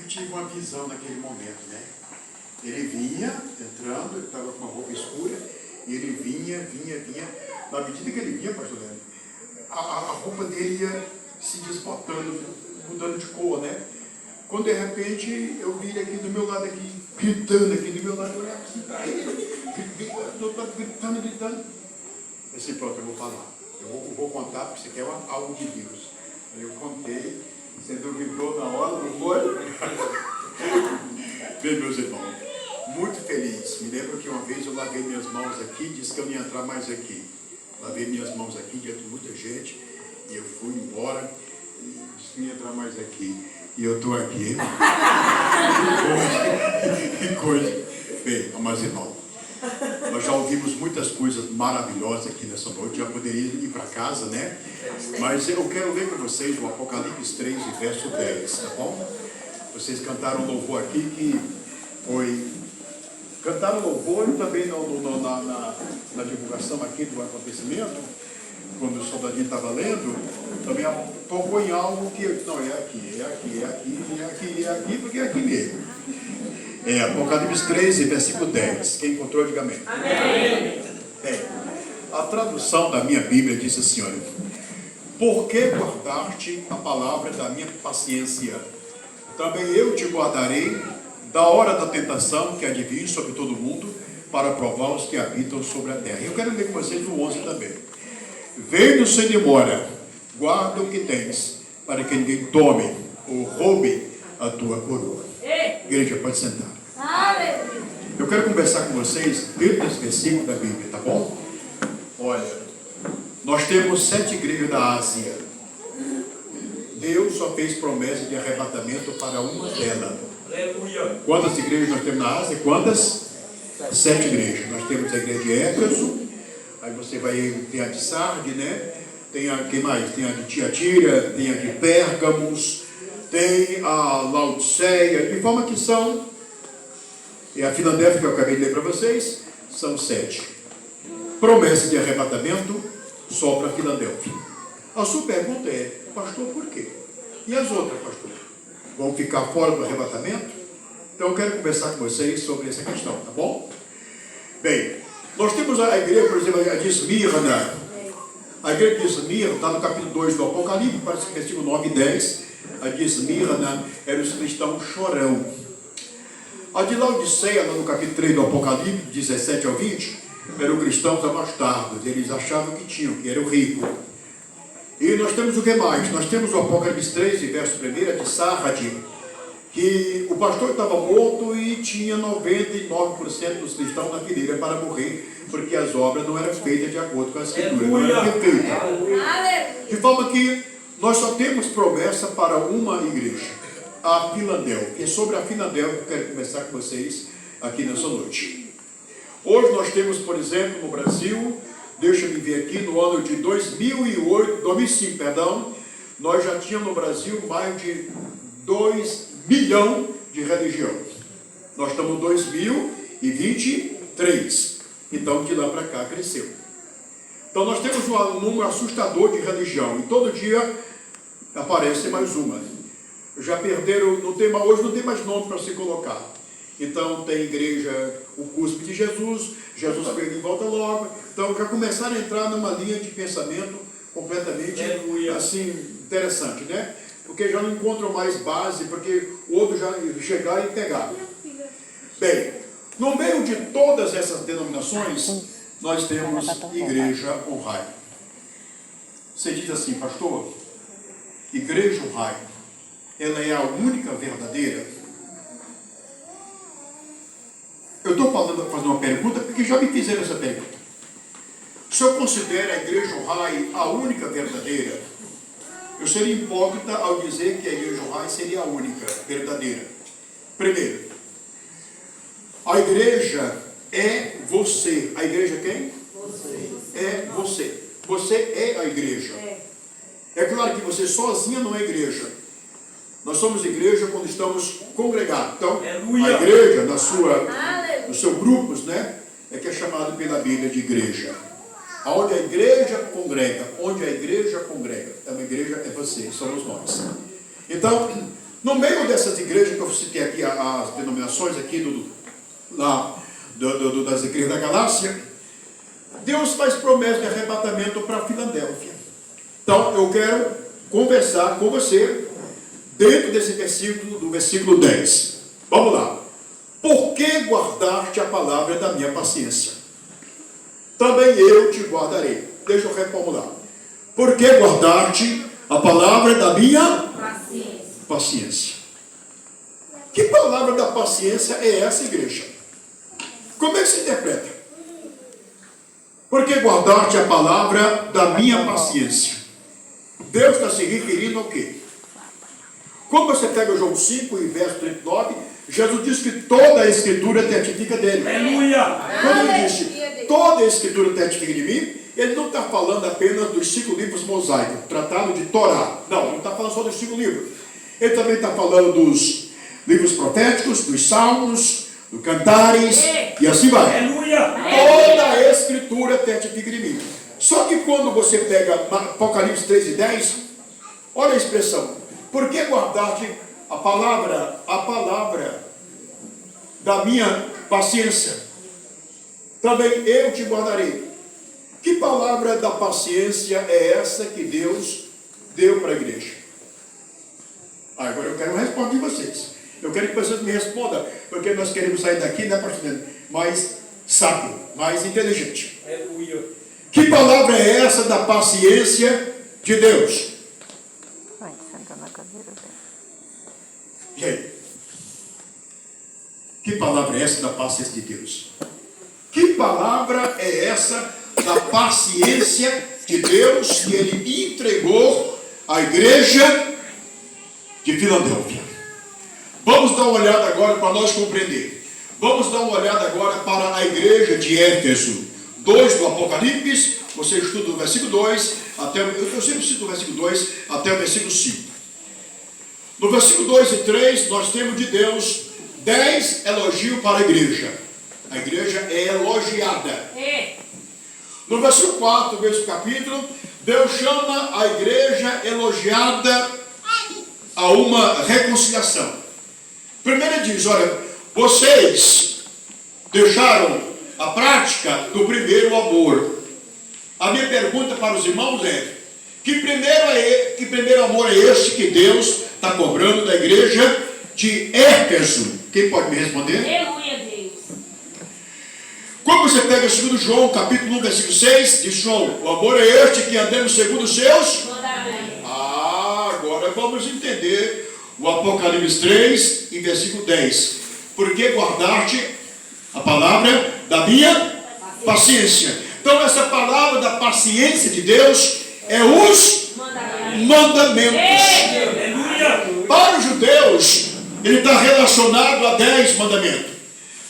tive uma visão naquele momento, né? Ele vinha entrando, ele estava com uma roupa escura, e ele vinha. Na medida que ele vinha, pastor Leandro, a roupa dele ia se desbotando, mudando de cor, né? Quando de repente eu vi ele aqui do meu lado, aqui, gritando aqui do meu lado, eu olhei aqui para ele, gritando. Eu disse, pronto, eu vou falar. Eu vou contar, porque isso aqui é algo de Deus. Aí eu contei, você duvidou na hora, não foi? Bem, meus irmãos, muito feliz. Me lembro que uma vez eu lavei minhas mãos aqui, disse que eu não ia entrar mais aqui. Lavei minhas mãos aqui diante de muita gente, e eu fui embora, e disse que não ia entrar mais aqui. E eu estou aqui. Que coisa. Bem, amados irmãos, nós já ouvimos muitas coisas maravilhosas aqui nessa noite, já poderia ir para casa, né? Mas eu quero ler com vocês o Apocalipse 3, verso 10, tá bom? Vocês cantaram louvor aqui, que foi... Cantaram louvor e também na divulgação aqui do acontecimento, quando o soldadinho estava lendo, também tocou em algo que... Não, é aqui, porque é aqui mesmo. É Apocalipse 13, versículo 10. Quem encontrou, diga amém. Amém. Bem, a tradução da minha Bíblia diz assim, olha: por que guardaste a palavra da minha paciência? Também eu te guardarei da hora da tentação que há de vir sobre todo mundo, para provar os que habitam sobre a terra. Eu quero ler com vocês o 11 também. Vem sem demora, guarda o que tens, para que ninguém tome ou roube a tua coroa. Igreja, pode sentar. Eu quero conversar com vocês dentro desse versículo da Bíblia, tá bom? Olha, nós temos 7 igrejas da Ásia. Deus só fez promessa de arrebatamento para uma delas. Aleluia. Quantas igrejas nós temos na Ásia? Quantas? 7 igrejas. Nós temos a igreja de Éfeso, aí você vai ter a de Sardes, né? Tem a, quem mais? Tem a de Tiatira, tem a de Pérgamos, tem a Laodiceia, de forma que são, e a Filadélfia que eu acabei de ler para vocês, são 7. Promessa de arrebatamento só para Filadélfia. A sua pergunta é, pastor, por quê? E as outras, pastor? Vão ficar fora do arrebatamento? Então eu quero conversar com vocês sobre essa questão, tá bom? Bem, nós temos a igreja, por exemplo, a de Esmirna. A igreja de Esmirna está no capítulo 2 do Apocalipse, parece que versículo 9 e 10. A de Esmirna era os cristãos chorão. A de Laodiceia, no capítulo 3 do Apocalipse, 17 ao 20, eram cristãos abastardos. Eles achavam que tinham, que eram ricos. E nós temos o que mais? Nós temos o Apocalipse 3, verso 1, a de Sardes, que o pastor estava morto e tinha 99% dos cristãos na fileira para morrer, porque as obras não eram feitas de acordo com a Escritura, não eram perfeitas. De forma que nós só temos promessa para uma igreja, a Filadélfia. E sobre a Filadélfia eu quero conversar com vocês aqui nessa noite. Hoje nós temos, por exemplo, no Brasil, deixa-me ver aqui, no ano de 2005, nós já tínhamos no Brasil mais de 2 milhões de religiões. Nós estamos em 2023. Então, de lá para cá, cresceu. Então, nós temos um número assustador de religião. E todo dia aparece mais uma. Já perderam, hoje não tem mais nome para se colocar. Então, tem igreja, o cuspe de Jesus perde em volta logo. Então, já começaram a entrar numa linha de pensamento completamente, assim, interessante, né? Porque já não encontram mais base, porque o outro já chegaram e pegaram. Bem, no meio de todas essas denominações, nós temos Igreja Honrai. Você diz assim, pastor, Igreja Honrai, ela é a única verdadeira? Eu estou fazendo uma pergunta porque já me fizeram essa pergunta. O senhor considera a Igreja Honrai a única verdadeira? Eu seria hipócrita ao dizer que a Igreja Honrai seria a única verdadeira. Primeiro, a igreja é você. A igreja é quem? Você. É você. Você é a igreja. É claro que você sozinha não é igreja. Nós somos igreja quando estamos congregados. Então, a igreja, no seu grupos, né, é que é chamado pela Bíblia de igreja. Onde a igreja congrega, então a igreja é você, somos nós. Então, No meio dessas igrejas que eu citei aqui, as denominações aqui das igrejas da Galácia, Deus faz promessa de arrebatamento para Filadélfia. Então eu quero conversar com você dentro desse versículo, do versículo 10. Vamos lá. Por que guardaste a palavra da minha paciência? Também eu te guardarei. Deixa eu reformular. Por que guardaste a palavra da minha paciência? Que palavra da paciência é essa, igreja? Como é que se interpreta? Por que guardaste a palavra da minha paciência? Deus está se referindo ao quê? Quando você pega o João 5 e verso 39, Jesus diz que toda a escritura testifica dele. Aleluia! Quando ele disse, toda a escritura testifica de mim, ele não está falando apenas dos 5 livros mosaicos, tratado de Torá. Não está falando só dos 5 livros. Ele também está falando dos livros proféticos, dos salmos, dos cantares, e assim vai. Aleluia! Toda a escritura testifica de mim. Só que quando você pega Apocalipse 3 e 10, olha a expressão. Por que guardaste a palavra da minha paciência? Também eu te guardarei. Que palavra da paciência é essa que Deus deu para a igreja? Agora eu quero a resposta de vocês. Eu quero que vocês me respondam, porque nós queremos sair daqui, né, pastor, mais sábio, mais inteligente. Aleluia! Que palavra é essa da paciência de Deus? Vai, senta na cadeira dela. E aí? Que palavra é essa da paciência de Deus? Que palavra é essa da paciência de Deus que ele entregou à igreja de Filadélfia? Vamos dar uma olhada agora para nós compreender. Vamos dar uma olhada agora para a igreja de Éfeso. 2 do Apocalipse, você estuda o versículo 2, eu sempre cito o versículo 2 até o versículo 5. No versículo 2 e 3, nós temos de Deus 10 elogios para a igreja. A igreja é elogiada. No versículo 4 desse capítulo, Deus chama a igreja elogiada a uma reconciliação. Primeiro ele diz, olha, vocês deixaram a prática do primeiro amor. A minha pergunta para os irmãos é, que primeiro amor é esse que Deus está cobrando da igreja de Éfeso? Quem pode me responder? Aleluia, Deus. Quando você pega 2 João, capítulo 1, versículo 6, diz João, o amor é este que andemos segundo os seus. Agora vamos entender o Apocalipse 3 e versículo 10. Porque guardaste a palavra da minha paciência. Então essa palavra da paciência de Deus é os mandamentos. Para os judeus, ele está relacionado a 10 mandamentos.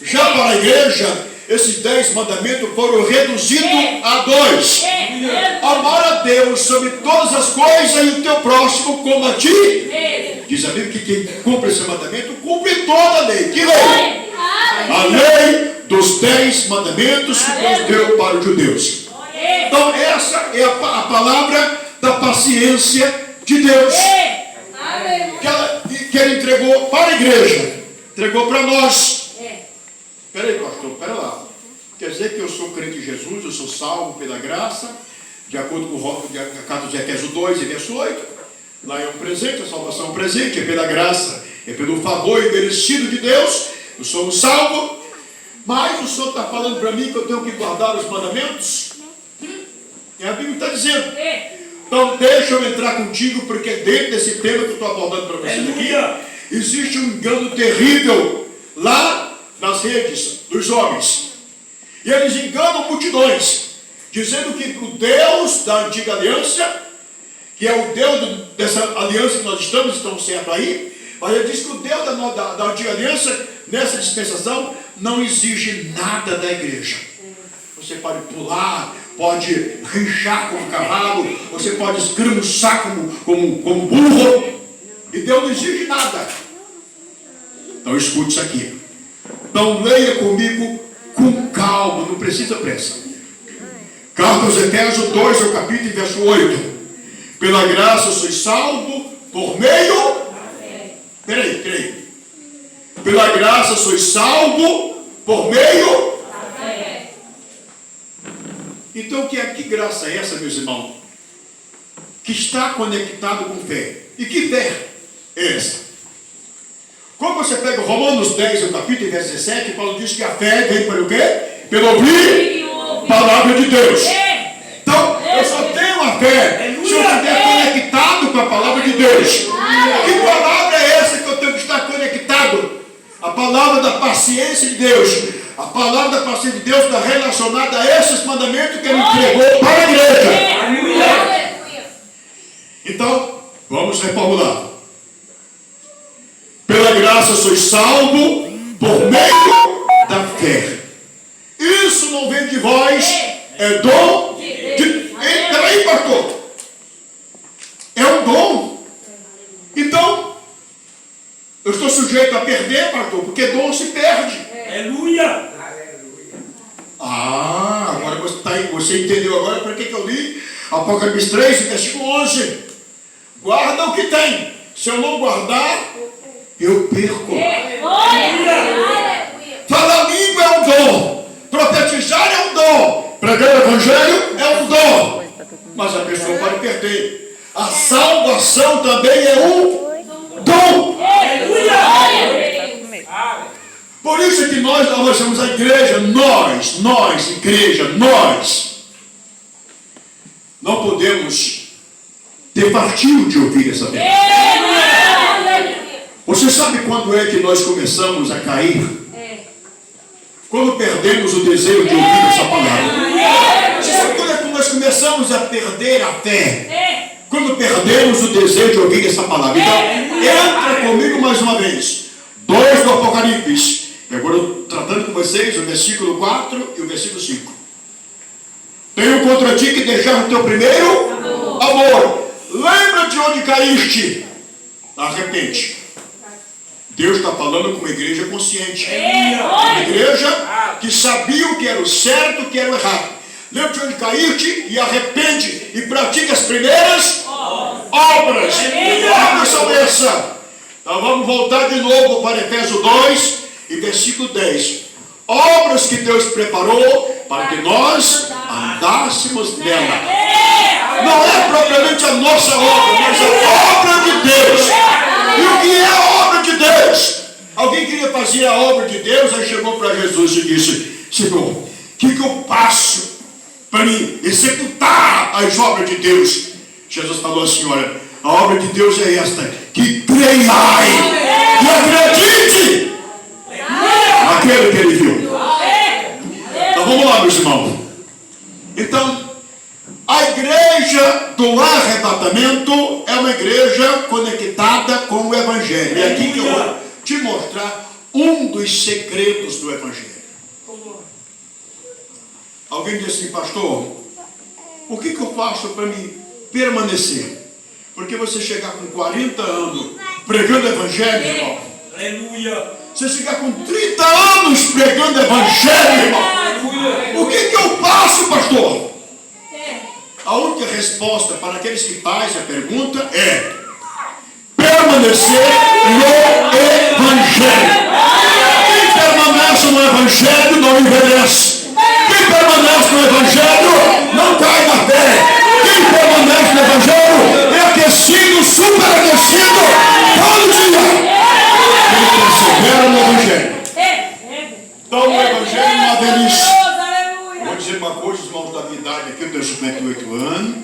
Já para a igreja, esses 10 mandamentos foram reduzidos a 2. Amar a Deus sobre todas as coisas e o teu próximo como a ti. Diz a Bíblia que quem cumpre esse mandamento, cumpre toda a lei. Que lei? A lei dos 10 mandamentos que Deus deu para os judeus. Então essa é a palavra da paciência de Deus. Que ele entregou para a igreja. Entregou para nós. Peraí, pastor, pera lá. Quer dizer que eu sou crente em Jesus, eu sou salvo pela graça, de acordo com a carta de Efésios 2 e verso 8. Lá é um presente, a salvação é um presente, é pela graça, é pelo favor imerecido de Deus. Eu sou um salvo, mas o Senhor está falando para mim que eu tenho que guardar os mandamentos? E a Bíblia está dizendo. Então deixa eu entrar contigo, porque dentro desse tema que eu estou abordando para vocês aqui, existe um engano terrível lá nas redes dos homens. E eles enganam multidões, dizendo que o Deus da antiga aliança, que é o Deus dessa aliança que nós estão certo aí, mas ele diz que o Deus da antiga aliança, nessa dispensação, não exige nada da igreja. Você pode pular, pode rinchar como cavalo, você pode escramuçar como burro, e Deus não exige nada. Então escute isso aqui. Então leia comigo com calma, não precisa pressa. Carta aos Efésios 2, o capítulo, verso 8. Pela graça sois salvo por meio pela graça sois salvo por meio da fé. Então, que graça é essa, meus irmãos? Que está conectado com fé. E que fé é essa? Quando você pega Romanos 10, o capítulo 17, Paulo diz que a fé vem pelo quê? Pelo ouvir a palavra de Deus. Então, eu só tenho a fé se eu estiver conectado com a palavra de Deus. Que palavra é essa que eu tenho que estar conectado? A palavra da paciência de Deus. A palavra da paciência de Deus está relacionada a esses mandamentos que ele entregou para a igreja. Então, vamos reformular. Pela graça sois salvo por meio da fé. Isso não vem de vós, é dom de... Peraí, pastor. É um dom. Então, eu estou sujeito a perder, pastor, porque dom se perde. Aleluia! Agora você entendeu agora para que eu li Apocalipse 3, versículo 11. Guarda o que tem. Se eu não guardar, eu perco. Falar língua é um dom. Profetizar é um dom. Pregar o evangelho é um dom. Mas a pessoa pode perder. A salvação também é um dom. Por isso que nós somos a igreja, nós, igreja, nós não podemos ter partido de ouvir essa verdade. Você sabe quando é que nós começamos a cair? Quando perdemos o desejo de ouvir essa palavra. Você sabe quando é que nós começamos a perder a fé? Quando perdemos o desejo de ouvir essa palavra. Então, entra comigo mais uma vez. 2 do Apocalipse. E agora eu tratando com vocês o versículo 4 e o versículo 5. Tenho contra ti que deixar o teu primeiro amor. Lembra de onde caíste? Arrepende. Deus está falando com uma igreja consciente. Uma igreja que sabia o que era o certo e o que era o errado. Lembra de onde caíste e arrepende e pratica as primeiras obras. Que obras são essas? Então vamos voltar de novo para Efésios 2 e versículo 10. Obras que Deus preparou para que nós andássemos nela. Não é propriamente a nossa obra, mas a obra de Deus. E o que é a obra de Deus? Alguém queria fazer a obra de Deus, aí chegou para Jesus e disse: Senhor, o que eu faço para mim executar as obras de Deus? Jesus falou assim: olha, a obra de Deus é esta, que creiai e acredite naquele que ele viu. Então vamos lá, meus irmãos. Então, a igreja do arrebatamento é uma igreja conectada com o evangelho. É aqui que eu vou te mostrar um dos segredos do evangelho. Alguém diz assim: pastor, o que eu faço para me permanecer? Porque você chegar com 40 anos pregando o evangelho, irmão. Aleluia! Você chegar com 30 anos pregando o evangelho, irmão. O que eu faço, pastor? A única resposta para aqueles que fazem a pergunta é permanecer no evangelho. Quem permanece no evangelho não envelhece. Quem permanece no evangelho não cai na fé. Quem permanece no evangelho é aquecido, superaquecido todo dia. Quem persevera no evangelho. Então, o evangelho não há velhice. Vou dizer uma coisa, os irmãos da minha idade aqui, eu tenho 58 anos.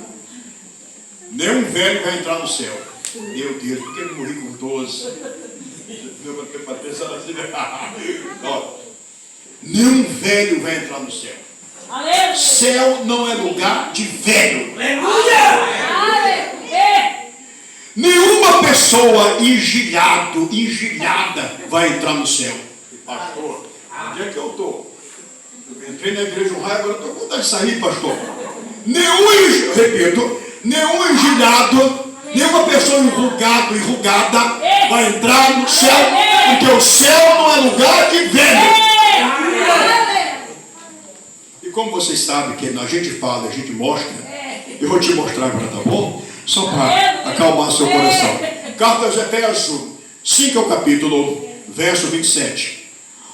Nenhum velho vai entrar no céu. Meu Deus, por que eu morri com 12? Nenhum velho vai entrar no céu. Céu não é lugar de velho. Nenhuma pessoa engilhada vai entrar no céu. Pastor, onde é que eu estou? Eu entrei na igreja um raio, agora estou com vontade de sair, pastor. Nenhum engilhado, nenhuma pessoa enrugada vai entrar no céu, porque o céu não é lugar de velho. E como vocês sabem que a gente fala, a gente mostra, eu vou te mostrar agora, tá bom? Só para acalmar seu coração. Carta aos Efésios 5 é o capítulo, verso 27.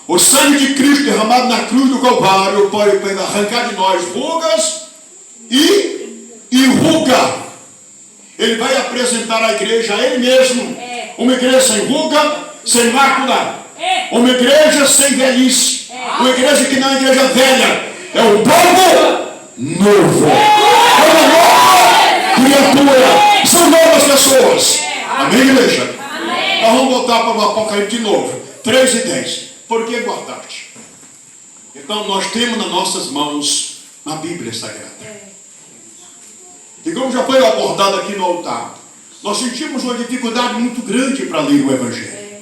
O sangue de Cristo derramado na cruz do Calvário pode arrancar de nós rugas e ruga. Ele vai apresentar à igreja a ele mesmo. Uma igreja sem ruga, sem mácula. Uma igreja sem velhice. Uma igreja que não é uma igreja velha. É um povo novo. É uma nova criatura. São novas pessoas. Amém, igreja? Nós vamos voltar para o Apocalipse de novo. 3:10. Por que guardar-te? Então nós temos nas nossas mãos a Bíblia Sagrada. E como já foi abordado aqui no altar, nós sentimos uma dificuldade muito grande para ler o Evangelho.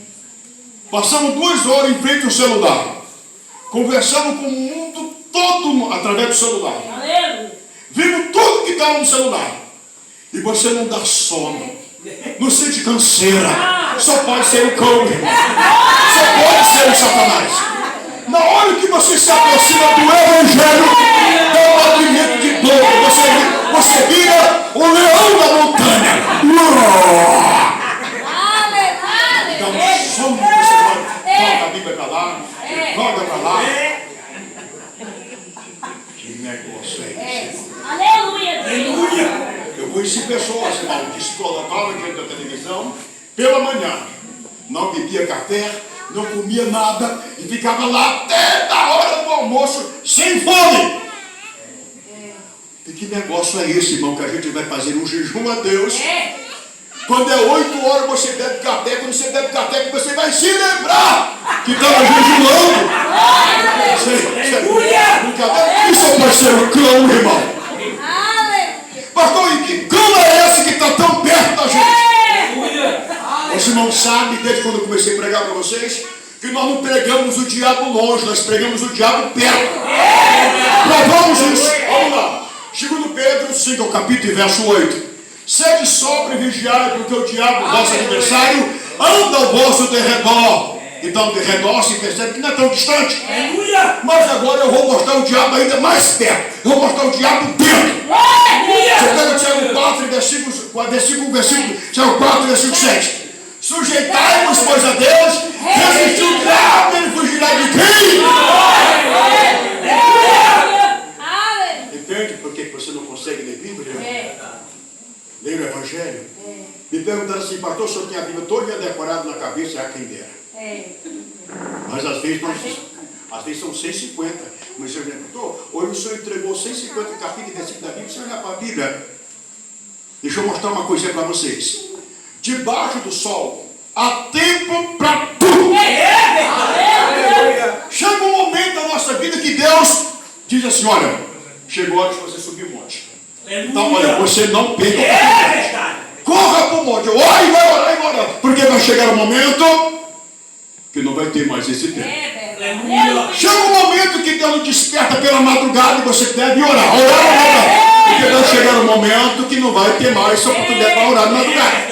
Passamos 2 horas em frente ao celular, conversando com o mundo todo através do celular. Vimos tudo que está no celular. E você não dá sono, não sente canseira. Só pode ser o cão, só pode ser o Satanás. Na hora que você se aproxima do Evangelho, dá um batimento de dor. Você vira o leão da montanha. Dá um sono que você joga a Bíblia para lá, joga para lá. Que negócio é esse? Aleluia! Eu conheci pessoas, irmão, que se colocavam diante da televisão pela manhã, não bebia café, não comia nada e ficava lá até da hora do almoço sem fome. E que negócio é esse, irmão, que a gente vai fazer um jejum a Deus? Quando é 8 horas você bebe café, quando você bebe café você vai se lembrar que estava jejuando. Isso pode ser um cão, irmão. Pastor, e que cão é esse que está tão perto da gente? Os irmãos sabem, desde quando eu comecei a pregar para vocês, que nós não pregamos o diabo longe, nós pregamos o diabo perto. Provamos isso. Vamos lá. 2 Pedro 5, capítulo e verso 8. Sede sóbrio e vigiai, porque o diabo, vosso adversário, anda ao vosso derredor. Então, de redor se percebe que não é tão distante. Mas agora eu vou mostrar o diabo ainda mais perto. Eu vou mostrar o diabo dentro. Você pega Tiago 4, Tiago 4, versículo 7. Sujeitai-vos, pois, a Deus, resistir o diabo, ele fugirá de quem? Entende por que você não consegue ler Bíblia? Ler o Evangelho? Me perguntaram assim, pastor, o senhor tem a Bíblia toda decorada na cabeça, quem dera. Mas às vezes são 150. Mas o senhor perguntou, hoje o senhor entregou 150 capítulos e versículos da Bíblia, você olhar para a Bíblia. Deixa eu mostrar uma coisa para vocês. Debaixo do sol, há tempo para tudo. Chega um momento da nossa vida que Deus diz assim, olha, chegou a hora de você subir o monte. Então, olha, você não perca a oportunidade. Corra para o monte, ora e vai orar, porque vai chegar um momento que não vai ter mais esse tempo. Chega um momento que Deus desperta pela madrugada e você deve orar. Porque vai chegar um momento que não vai ter mais essa oportunidade para orar na madrugada.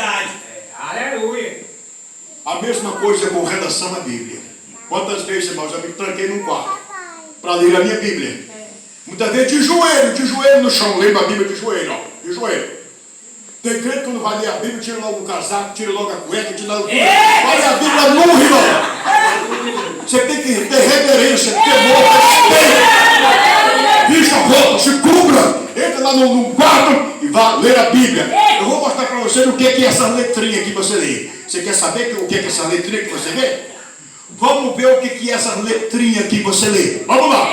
A mesma coisa com relação à Bíblia. Quantas vezes, irmãos, eu me tranquei num quarto para ler a minha Bíblia. Muitas vezes de joelho no chão, lendo a Bíblia de joelho, de joelho. Tem crente que quando vai ler a Bíblia, tira logo o casaco, tira logo a cueca, tira logo tudo. Vai ler a Bíblia nu, irmão. Você tem que ter reverência, temor, respeito. Vista a roupa, se cubra. Entra lá no quarto e vá ler a Bíblia. Eu vou mostrar para você o que é essa letrinha que você lê. Você quer saber o que é essa letrinha que você lê? Vamos ver o que é essa letrinha que você lê. Vamos lá.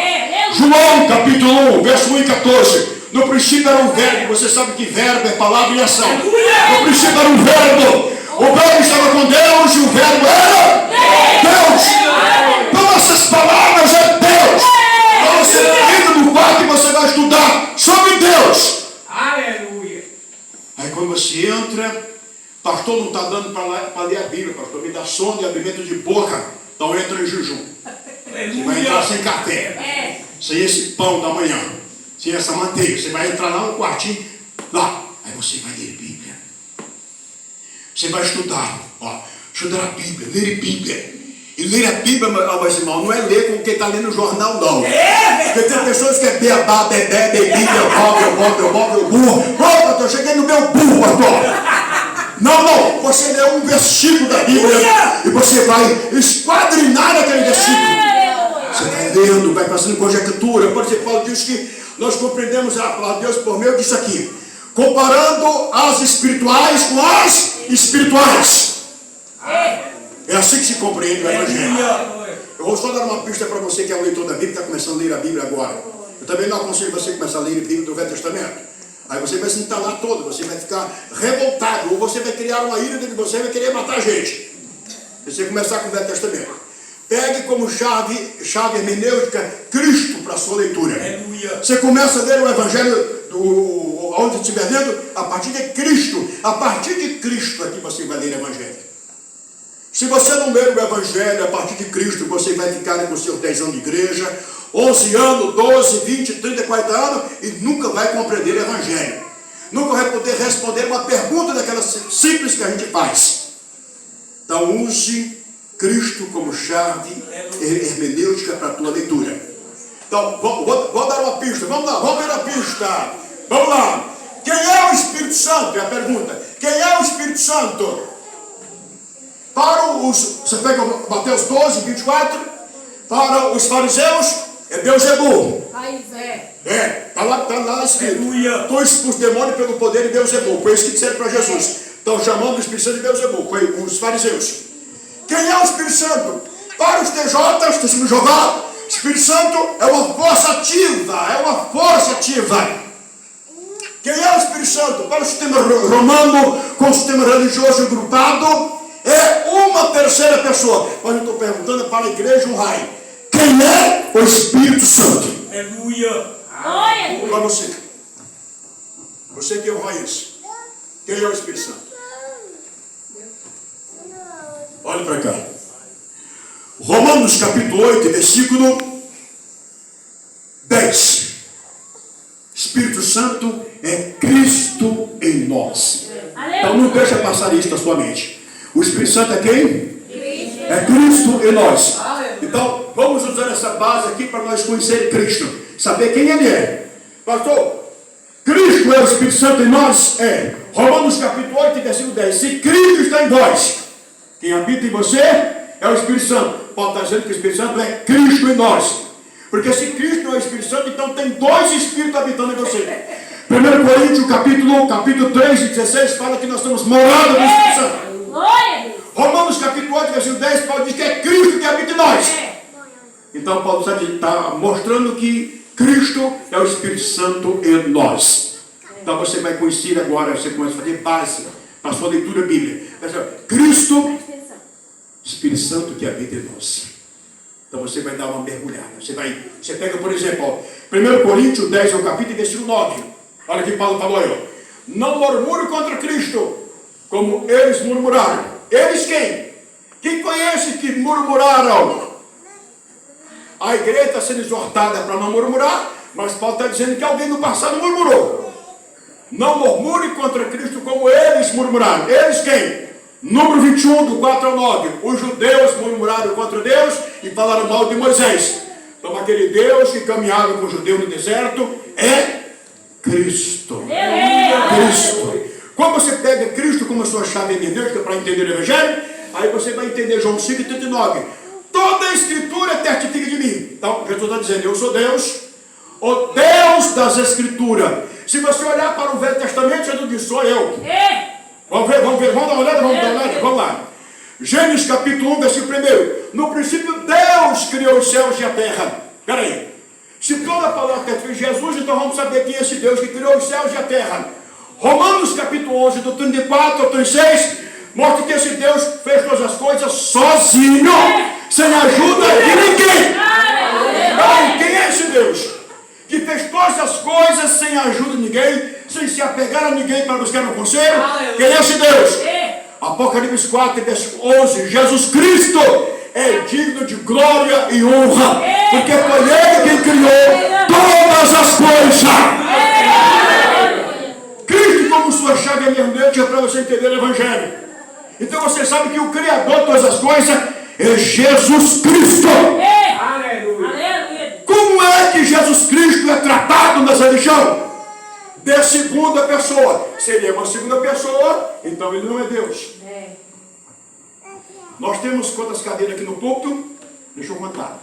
João capítulo 1, verso 1 e 14. No princípio era o verbo. Você sabe que verbo é palavra e ação. No princípio era o verbo. O verbo estava com Deus e o verbo era Deus. Então essas palavras é Deus. Então você entra no quarto e você vai estudar sobre Deus. Aleluia. Aí quando você entra, pastor, não está dando para ler a Bíblia, pastor, me dá sono e abrimento de boca. Então entra em jejum. Você vai entrar sem café, sem esse pão da manhã, sem essa manteiga. Você vai entrar lá no quartinho, lá. Aí você vai ler Bíblia. Você vai estudar, estudar a Bíblia, ler Bíblia. E ler a Bíblia, meus irmãos, não é ler como quem está lendo o jornal, não. Porque tem pessoas que é beabá, bebê, bebida, eu burro. Pronto, eu cheguei no meu burro, pastor. Não, você lê um versículo da Bíblia e você vai esquadrinar aquele versículo. Você vai lendo, vai fazendo conjectura. Por exemplo, Paulo diz que nós compreendemos a palavra de Deus por meio disso aqui, comparando as espirituais com as espirituais. É assim que se compreende o Evangelho. Eu vou só dar uma pista para você que é um leitor da Bíblia, está começando a ler a Bíblia agora. Eu também não aconselho você começar a ler a Bíblia do Velho Testamento. Aí você vai se entalar todo, você vai ficar revoltado, ou você vai criar uma ira dentro de você e vai querer matar a gente. Você começar com o Velho Testamento. Pegue como chave hermenêutica Cristo para a sua leitura. Você começa a ler o Evangelho onde estiver lendo, a partir de Cristo. A partir de Cristo aqui você vai ler o Evangelho. Se você não ler o Evangelho a partir de Cristo, você vai ficar com seus 10 anos de igreja, 11 anos, 12, 20, 30, 40 anos e nunca vai compreender o Evangelho. Nunca vai poder responder uma pergunta daquelas simples que a gente faz. Então use Cristo como chave hermenêutica para a tua leitura. Então, vou dar uma pista. Vamos lá, vamos ver a pista. Vamos lá. Quem é o Espírito Santo? É a pergunta. Quem é o Espírito Santo? Você pega Mateus 12, 24. Para os fariseus, é Beelzebul. Está lá escrito. Tu expulsa o demônio pelo poder de Beelzebul. Foi isso que disseram para Jesus. Estão chamando o Espírito Santo de Beelzebul. Foi os fariseus. Quem é o Espírito Santo? Para os TJs, testemunho de Jeová, o Espírito Santo é uma força ativa. Quem é o Espírito Santo? Para o sistema romano, com o sistema religioso agrupado, é uma terceira pessoa. Mas eu estou perguntando para a igreja um raio. Quem é o Espírito Santo? Aleluia. Para você. Você que honra isso. Quem é o Espírito Santo? Olha para cá. Romanos capítulo 8, versículo 10. Espírito Santo é Cristo em nós. Então não deixa passar isso na sua mente. O Espírito Santo é quem? É Cristo em nós. Então vamos usar essa base aqui para nós conhecer Cristo. Saber quem Ele é. Pastor, Cristo é o Espírito Santo em nós? É. Romanos capítulo 8, versículo 10. Se Cristo está em vós, quem habita em você é o Espírito Santo. Paulo está dizendo que o Espírito Santo é Cristo em nós. Porque se Cristo não é o Espírito Santo, então tem dois Espíritos habitando em você. 1 Coríntios capítulo 3 e 16 fala que nós estamos morando no Espírito Santo. Romanos capítulo 8, versículo 10, Paulo diz que é Cristo que habita em nós. Então Paulo está mostrando que Cristo é o Espírito Santo em nós. Então você vai conhecer agora, você começa a fazer base para a sua leitura bíblica. Cristo, Espírito Santo que habita em nós. Então você vai dar uma mergulhada. Você pega, por exemplo, 1 Coríntios 10, o capítulo, versículo 9. Olha que Paulo falou aí. Não murmure contra Cristo, como eles murmuraram. Eles quem? Quem conhece que murmuraram? A igreja está sendo exortada para não murmurar, mas Paulo está dizendo que alguém no passado murmurou. Não murmure contra Cristo como eles murmuraram. Eles quem? Número 21, do 4 ao 9. Os judeus murmuraram contra Deus e falaram mal de Moisés. Então aquele Deus que caminhava com o judeu no deserto é Cristo. Cristo. Quando você pega Cristo como a sua chave hermenêutica para entender o Evangelho, aí você vai entender João 5,39. Toda a Escritura testifica de mim. Então Jesus está dizendo, eu sou Deus, o Deus das Escrituras. Se você olhar para o Velho Testamento, Jesus diz, sou eu. Vamos dar uma olhada, vamos lá. Gênesis capítulo 1, versículo 1. No princípio Deus criou os céus e a terra. Espera aí. Se toda a palavra testifica de Jesus, então vamos saber quem é esse Deus que criou os céus e a terra. Romanos capítulo 11, do 34 ao 36, mostra que esse Deus fez todas as coisas sozinho, sem ajuda de ninguém. Então, quem é esse Deus? Que fez todas as coisas sem ajuda de ninguém, sem se apegar a ninguém para buscar um conselho. Quem é esse Deus? Apocalipse 4, versículo 11. Jesus Cristo é digno de glória e honra, porque foi Ele quem criou todas as coisas. Cristo como sua chave hermenêutica para você entender o Evangelho. Então você sabe que o Criador de todas as coisas é Jesus Cristo. Como é que Jesus Cristo é tratado nessa religião? De segunda pessoa. Se ele é uma segunda pessoa, então ele não é Deus. Nós temos quantas cadeiras aqui no púlpito? Deixa eu contar.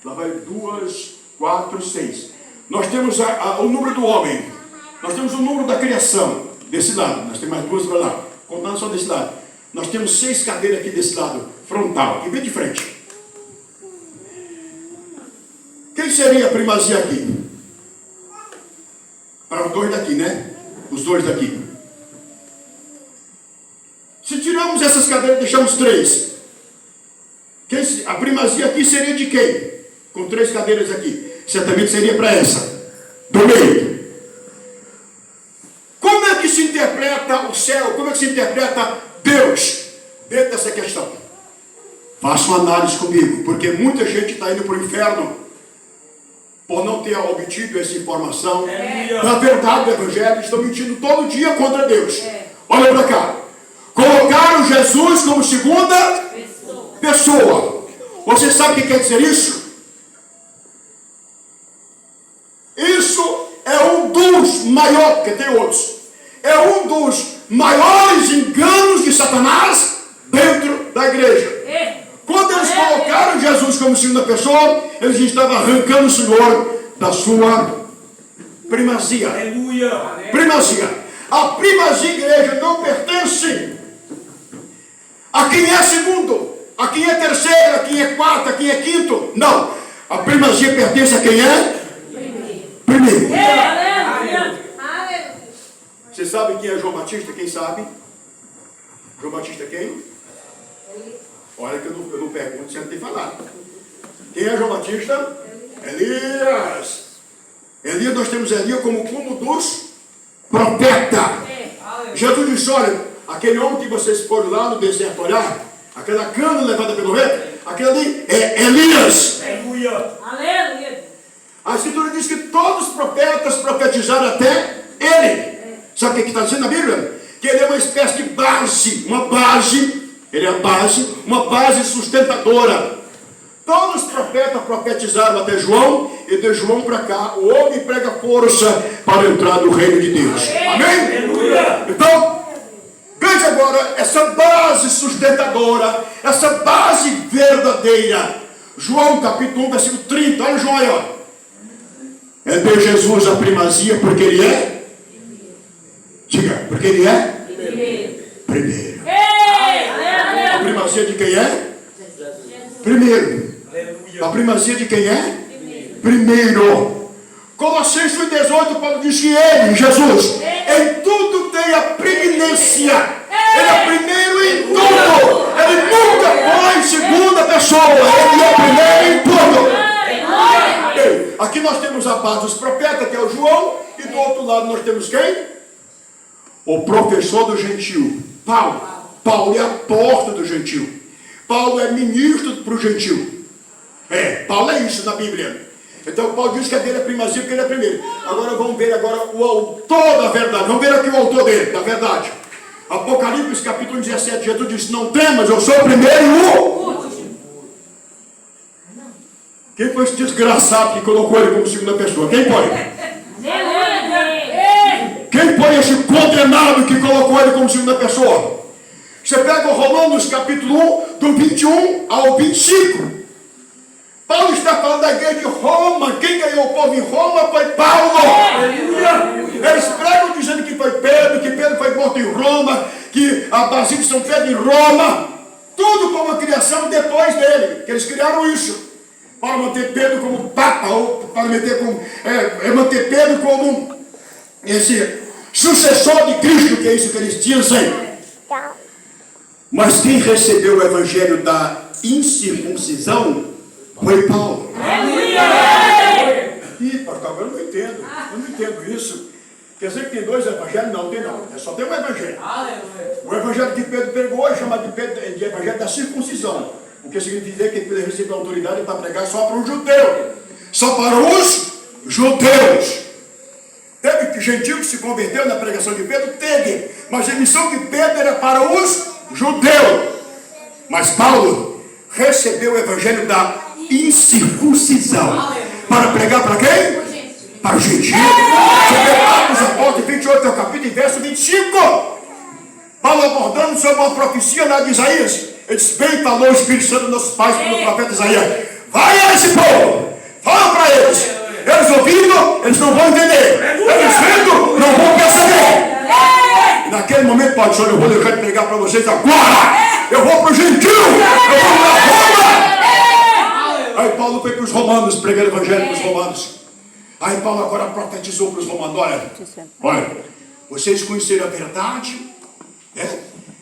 Lá vai 2, 4, 6. Nós temos o número do homem. Nós temos o número da criação. Desse lado. Nós temos mais 2 para lá. Contando só desse lado. Nós temos 6 cadeiras aqui desse lado. Frontal. Aqui bem de frente. Quem seria a primazia aqui? Para os 2 daqui, né? Os 2 daqui. Se tirarmos essas cadeiras e deixamos 3. A primazia aqui seria de quem? Com 3 cadeiras aqui. Certamente seria para essa. Do meio. Como é que se interpreta o céu? Como é que se interpreta Deus dentro dessa questão? Faça uma análise comigo. Porque muita gente está indo para o inferno por não ter obtido essa informação da verdade do Evangelho. Estão mentindo todo dia contra Deus. Olha para cá. Colocaram Jesus como segunda pessoa. Você sabe o que quer dizer isso? Isso é um dos maiores, porque tem outros. É um dos maiores enganos de Satanás dentro da igreja. Quando eles colocaram Jesus como segunda pessoa, eles estavam arrancando o Senhor da sua primazia. Aleluia. Primazia. A primazia, igreja, não pertence a quem é segundo, a quem é terceiro, a quem é quarto, a quem é quinto. Não. A primazia pertence a quem é primeiro. Você sabe quem é João Batista? Quem sabe? João Batista quem? Olha que eu não pergunto se ele tem falado. Quem é João Batista? Elias. Elias, nós temos Elias como cume dos profetas. Jesus disse, olha, aquele homem que vocês foram lá no deserto olhar, aquela cana levada pelo vento, aquele ali é Elias. Aleluia. A Escritura diz que todos os profetas profetizaram até ele. Sabe o que está dizendo na Bíblia? Que ele é uma espécie de base, ele é a base, uma base sustentadora. Todos os profetas profetizaram até João, e de João para cá, o homem prega força para entrar no reino de Deus. Amém? Aleluia. Então, veja agora essa base sustentadora, essa base verdadeira. João capítulo 1, versículo 30, olha João aí, ó. É de Jesus a primazia, porque ele é? Diga, porque ele é? Primeiro. A primazia de quem é? Primeiro. A primazia de quem é? Primeiro. Colossenses 18, Paulo diz que ele, Jesus, em tudo tem a preeminência. Ele é primeiro em tudo. Ele nunca foi segunda pessoa. Ele é primeiro em tudo. Aqui nós temos a base dos profetas, que é o João, e do outro lado nós temos quem? O professor do gentil, Paulo. Paulo é a porta do gentil. Paulo é ministro para o gentil. Paulo é isso na Bíblia. Então Paulo diz que a dele é primazia porque ele é primeiro. Agora vamos ver agora o autor da verdade. Vamos ver aqui o autor dele, da verdade. Apocalipse capítulo 17, Jesus disse, não temas, eu sou o primeiro e o último. Quem foi esse desgraçado que colocou ele como segunda pessoa? Quem foi? Quem foi esse condenado que colocou ele como segunda pessoa? Você pega o Romanos capítulo 1, do 21 ao 25. Paulo está falando da igreja de Roma. Quem ganhou o povo em Roma foi Paulo. Eles pregam dizendo que foi Pedro, que Pedro foi morto em Roma, que a Basílica de São Pedro em Roma. Tudo como a criação depois dele, que eles criaram isso. Para manter Pedro como papa, ou para manter Pedro como esse sucessor de Cristo, que é isso que eles dizem. Mas quem recebeu o evangelho da incircuncisão foi Paulo. Ih, pastor, eu não entendo isso. Quer dizer que tem 2 evangelhos? Não, tem não. Só tem um evangelho. O evangelho que Pedro pregou é chamado de evangelho da circuncisão. O que significa que Pedro recebeu autoridade para pregar só para os judeus. Só para os judeus. Teve gentil que se converteu na pregação de Pedro? Teve. Mas a missão de Pedro era para os judeus. Mas Paulo recebeu o evangelho da incircuncisão. Para pregar para quem? Para os gentios. Você vê Atos Apóstolos 28, capítulo e verso 25. Paulo abordando sobre uma profecia lá de Isaías. Ele disse, bem falou o Espírito Santo dos nossos pais, pelo profeta Isaías. Vai a esse povo, fala para eles. Eles ouvindo, eles não vão entender. Eles vendo, não vão perceber. E naquele momento, pastor, eu vou deixar de pregar para vocês agora. Eu vou para o gentil, eu vou para Roma. Aí Paulo foi para os romanos, pregando o evangelho para os romanos. Aí Paulo agora profetizou para os romanos, olha, vocês conheceram a verdade, né?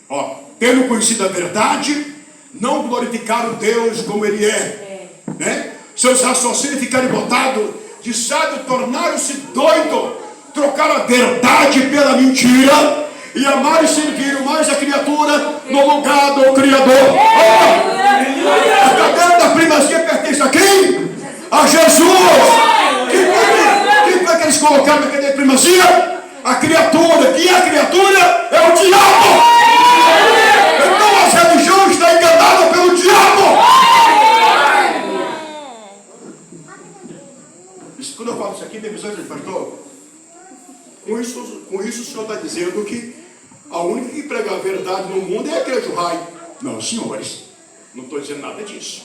Ó, tendo conhecido a verdade, não glorificaram Deus como Ele é, né? Seus raciocínios ficaram botados, de sábio tornaram-se doido, trocaram a verdade pela mentira e amaram e serviram mais a criatura no lugar do Criador. A cadeira da primazia pertence a quem? A Jesus. Quem foi que eles colocaram na cadeira da primazia? A criatura. Quem é a criatura? É o diabo. Então as religiões estão enganadas pelo diabo. Quando eu falo isso aqui, minha visão de pastor, com isso o senhor está dizendo que a única que prega a verdade no mundo é a igreja do raio. Não, senhores, não estou dizendo nada disso.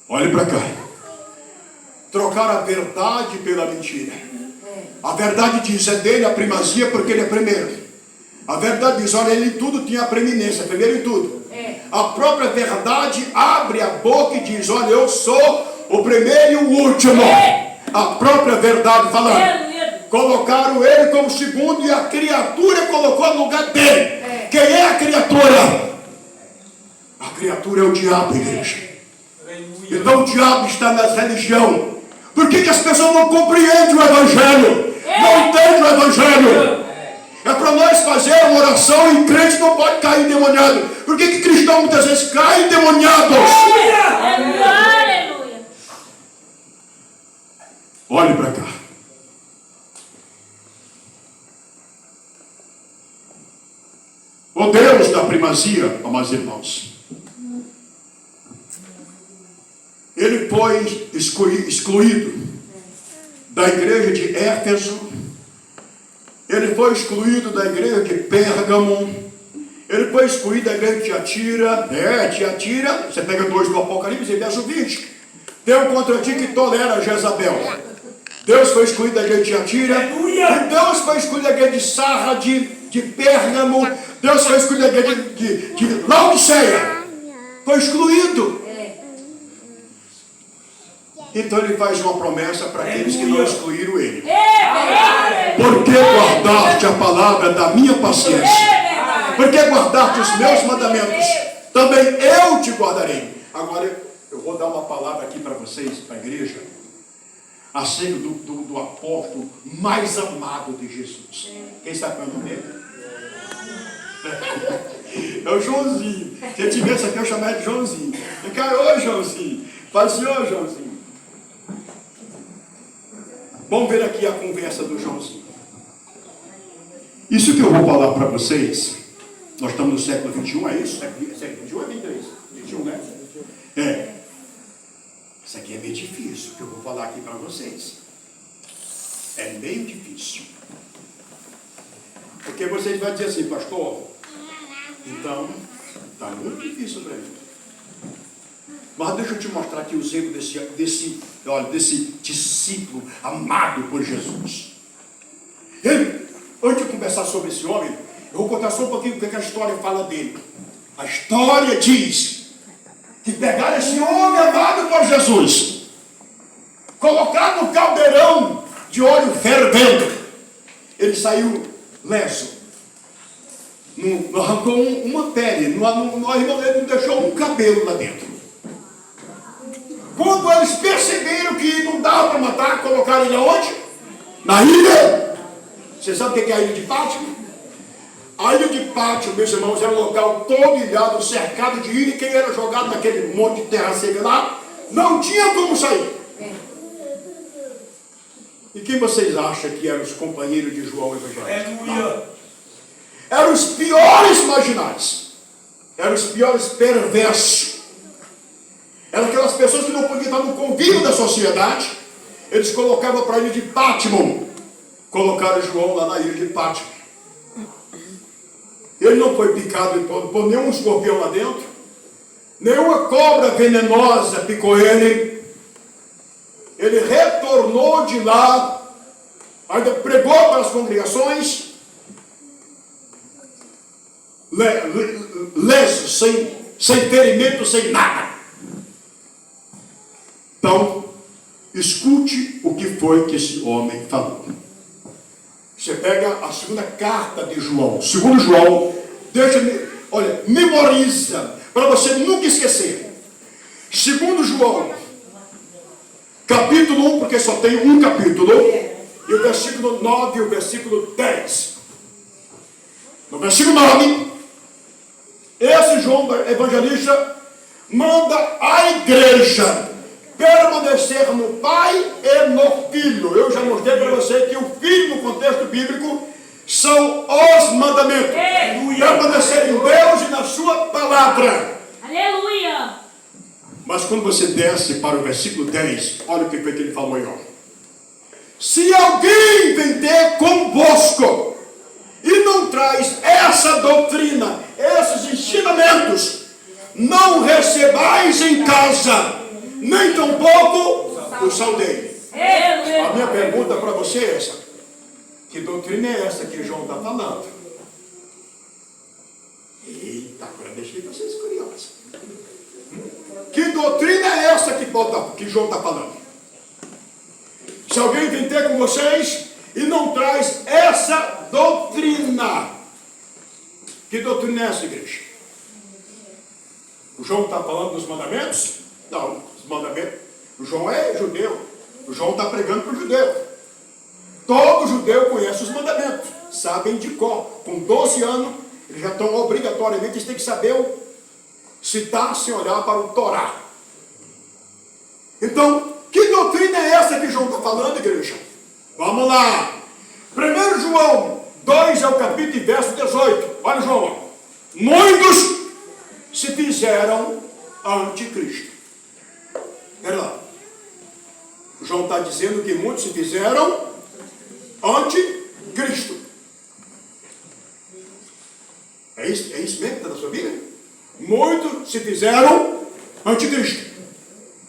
Olhe para cá. Trocar a verdade pela mentira. A verdade diz, é dele a primazia porque ele é primeiro. A verdade diz, olha, ele em tudo tinha a preeminência, primeiro em tudo. A própria verdade abre a boca e diz, olha, eu sou o primeiro e o último. A própria verdade falando. Colocaram ele como segundo e a criatura colocou no lugar dele. Quem é a criatura? A criatura é o diabo, igreja. Então o diabo está na religião. Por que as pessoas não compreendem o evangelho? Não entendem o evangelho? É para nós fazer uma oração e crente não pode cair endemoniado. Por que cristão muitas vezes cai endemoniado? Olhe para cá. O Deus da primazia, amados irmãos, ele foi excluído da igreja de Éfeso, ele foi excluído da igreja de Pérgamo, ele foi excluído da igreja de Tiatira. Tiatira, você pega 2 do Apocalipse, verso 20. Tem um contra ti que tolera Jezabel. Deus foi excluído da igreja de Tiatira. E Deus foi excluído da igreja de Sarra, de Pérgamo. Deus foi excluído da igreja de Laodiceia. Foi excluído. Então ele faz uma promessa para aqueles que não excluíram ele. Por que guardaste a palavra da minha paciência? Por que guardaste os meus mandamentos? Também eu te guardarei. Agora eu vou dar uma palavra aqui para vocês, para a igreja, acerca do apóstolo mais amado de Jesus. Quem está com o nome dele? É o Joãozinho. Se eu tivesse aqui, eu chamaria de Joãozinho. Vem cá, ô Joãozinho. Fala assim, ô Joãozinho. Vamos ver aqui a conversa do Joãozinho. Isso que eu vou falar para vocês, nós estamos no século XXI, é isso? Século XXI é 23. 21, né? Isso aqui é meio difícil, o que eu vou falar aqui para vocês. É meio difícil. Porque vocês vão dizer assim, pastor, então, está muito difícil para mim. Mas deixa eu te mostrar aqui os erros desse discípulo amado por Jesus. Antes de conversar sobre esse homem, eu vou contar só um pouquinho o que a história fala dele. A história diz que pegaram esse homem amado por Jesus, colocaram no caldeirão de óleo fervendo. Ele saiu leso. Não arrancou uma pele, ele não deixou um cabelo lá dentro. Quando eles perceberam que não dava para matar, colocaram ele aonde? Na ilha. Você sabe o que é a ilha de Pátimo? A ilha de Pátimo, meus irmãos, era um local todo ilhado, cercado de ilha, e quem era jogado naquele monte de terra seca lá, não tinha como sair. E quem vocês acham que eram os companheiros de João Evangelista? Eram os piores marginais. Eram os piores perversos. Eram aquelas pessoas que não podiam estar no convívio da sociedade. Eles colocavam para a ilha de Pátimo. Colocaram João lá na ilha de Pátimo. Ele não foi picado por nenhum escorpião lá dentro. Nenhuma cobra venenosa picou ele. Ele retornou de lá, ainda pregou para as congregações, leso, sem ferimento, sem nada. Então, escute o que foi que esse homem falou. Você pega a segunda carta de João. Segundo João, olha, memoriza, para você nunca esquecer. Segundo João, capítulo 1, porque só tem um capítulo, e o versículo 9 e o versículo 10. No versículo 9, esse João evangelista manda a igreja permanecer no Pai e no Filho. Eu já mostrei para você que o Filho, no contexto bíblico, são os mandamentos. Permanecer em Deus e na sua palavra. Aleluia! Mas quando você desce para o versículo 10, olha o que foi que ele falou aí, ó. Se alguém vem ter convosco e não traz essa doutrina, esses ensinamentos, não recebais em casa, nem tampouco o sal dele. A minha pergunta para você é essa: que doutrina é essa que João está falando? Eita, agora deixei vocês curiosos. Que doutrina é essa que João está falando? Se alguém vem ter com vocês e não traz essa doutrina, que doutrina é essa, igreja? O João está falando dos mandamentos? Não, os mandamentos. O João é judeu. O João está pregando para o judeu. Todo judeu conhece os mandamentos, sabem de cor. Com 12 anos, eles já estão obrigatoriamente, eles têm que saber citar sem olhar para o Torá. Então, que doutrina é essa que João está falando, igreja? Vamos lá. 1 João 2 é o capítulo e verso 18. Olha, João. Muitos se fizeram anticristo. Olha lá. João está dizendo que muitos se fizeram anticristo. É isso mesmo que está na sua Bíblia? Muitos se fizeram anticristo.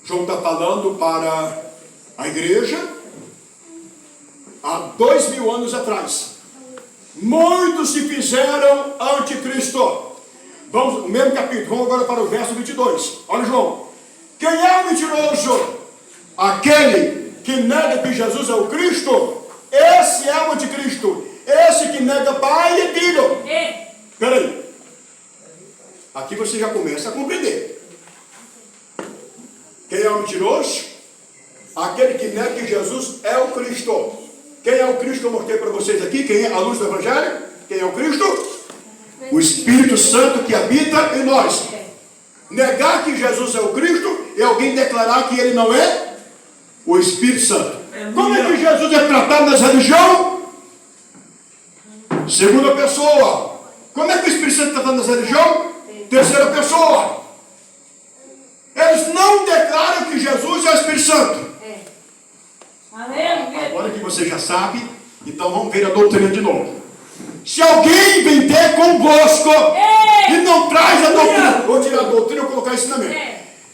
João está falando para a igreja há 2000 anos atrás. Muitos se fizeram anticristo. Vamos, o mesmo capítulo, vamos agora para o verso 22. Olha, João. Quem é o mentiroso? Aquele que nega que Jesus é o Cristo. Esse é o anticristo. Esse que nega pai e filho. Espera aí. Aqui você já começa a compreender. Quem é o mentiroso? Aquele que nega que Jesus é o Cristo. Quem é o Cristo que eu mostrei para vocês aqui? Quem é a luz do Evangelho? Quem é o Cristo? O Espírito Santo que habita em nós. Negar que Jesus é o Cristo é alguém declarar que ele não é o Espírito Santo. Como é que Jesus é tratado nas religiões? Segunda pessoa. Como é que o Espírito Santo é tratado nas religiões? Terceira pessoa. Eles não declaram que Jesus é o Espírito Santo. Agora que você já sabe, então vamos ver a doutrina de novo. Se alguém vem ter convosco e não traz a doutrina, vou tirar a doutrina e colocar ensinamento,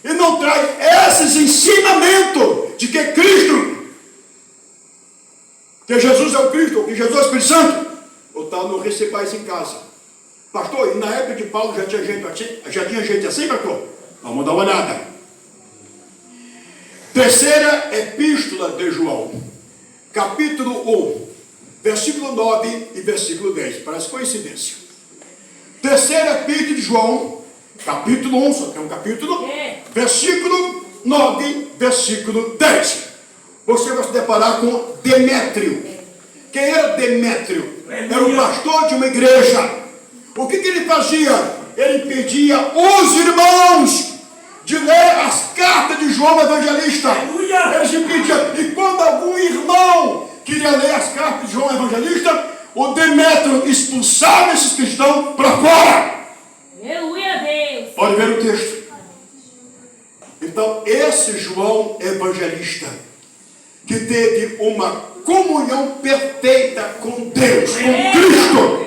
e não traz esses ensinamentos de que Cristo, que Jesus é o Cristo, que Jesus é o Espírito Santo, ou tal, não recebais em casa. Pastor, e na época de Paulo já tinha gente assim, pastor? Vamos dar uma olhada. Terceira epístola de João, capítulo 1, versículo 9 e versículo 10. Parece coincidência. Terceira epístola de João, capítulo 1, só tem um capítulo, versículo 9, versículo 10. Você vai se deparar com Demétrio. Quem era Demétrio? Era o pastor de uma igreja. O que ele fazia? Ele impedia os irmãos de ler as cartas de João Evangelista. Eles impediam. E quando algum irmão queria ler as cartas de João Evangelista, o Demétrio expulsava esses cristãos para fora. Aleluia, Deus. Pode ver o texto. Então, esse João Evangelista, que teve uma comunhão perfeita com Deus, com Cristo,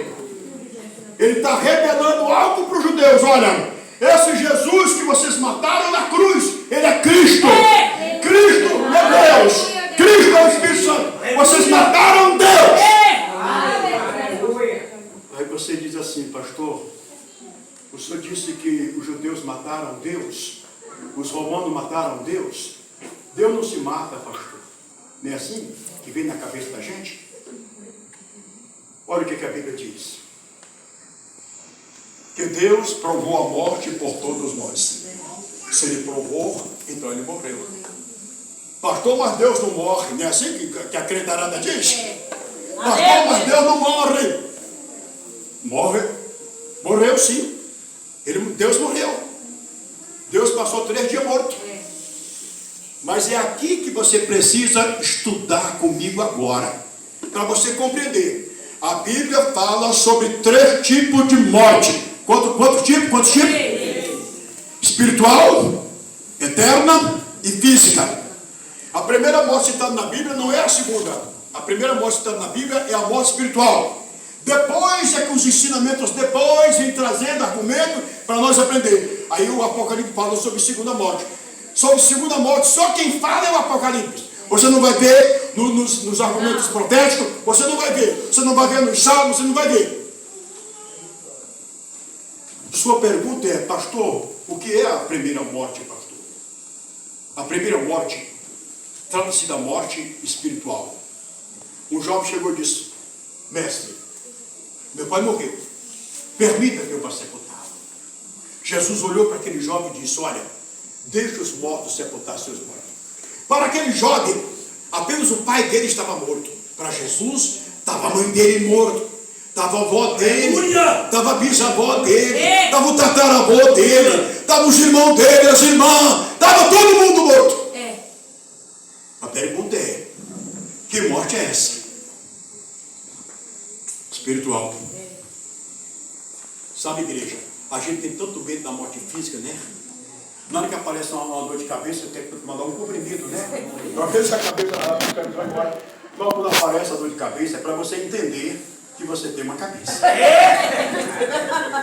ele está revelando algo para os judeus. Olha, esse Jesus que vocês mataram na cruz, ele é Cristo. Cristo é Deus. Cristo é o Espírito Santo. Vocês mataram Deus. Aí você diz assim, pastor, o senhor disse que os judeus mataram Deus, os romanos mataram Deus. Deus não se mata, pastor. Não é assim que vem na cabeça da gente? Olha o que a Bíblia diz. Que Deus provou a morte por todos nós. Se ele provou, então ele morreu. Pastor, mas Deus não morre. Não é assim que a credarada diz? Pastor, mas Deus não morre. Morreu sim. Deus morreu. Deus passou 3 dias morto. Mas é aqui que você precisa estudar comigo agora, para você compreender. A Bíblia fala sobre 3 tipos de morte. Quantos tipos? Espiritual, eterna e física. A primeira morte citada na Bíblia não é a segunda. A primeira morte citada na Bíblia é a morte espiritual. Depois é que os ensinamentos vêm trazendo argumento para nós aprender. Aí o Apocalipse fala sobre segunda morte. Sobre segunda morte, só quem fala é o Apocalipse. Você não vai ver nos argumentos proféticos, você não vai ver. Você não vai ver nos salmos, você não vai ver. Sua pergunta é, pastor, o que é a primeira morte, pastor? A primeira morte trata-se da morte espiritual. Um jovem chegou e disse, mestre, meu pai morreu, permita que eu vá sepultá-lo. Jesus olhou para aquele jovem e disse, olha, deixe os mortos sepultar seus mortos. Para aquele jovem, apenas o pai dele estava morto. Para Jesus, estava a mãe dele morto, estava a avó dele, estava a bisavó dele, estava o tataravô dele, estava os irmãos dele, as irmãs, estava todo mundo morto. A pergunta é, que morte é essa? Espiritual. Sabe, igreja, a gente tem tanto medo da morte física, né? Na hora que aparece uma dor de cabeça, tem que mandar um comprimido, né? Uma vez a cabeça vai embora. Logo quando aparece a dor de cabeça, é para você entender que você tem uma cabeça.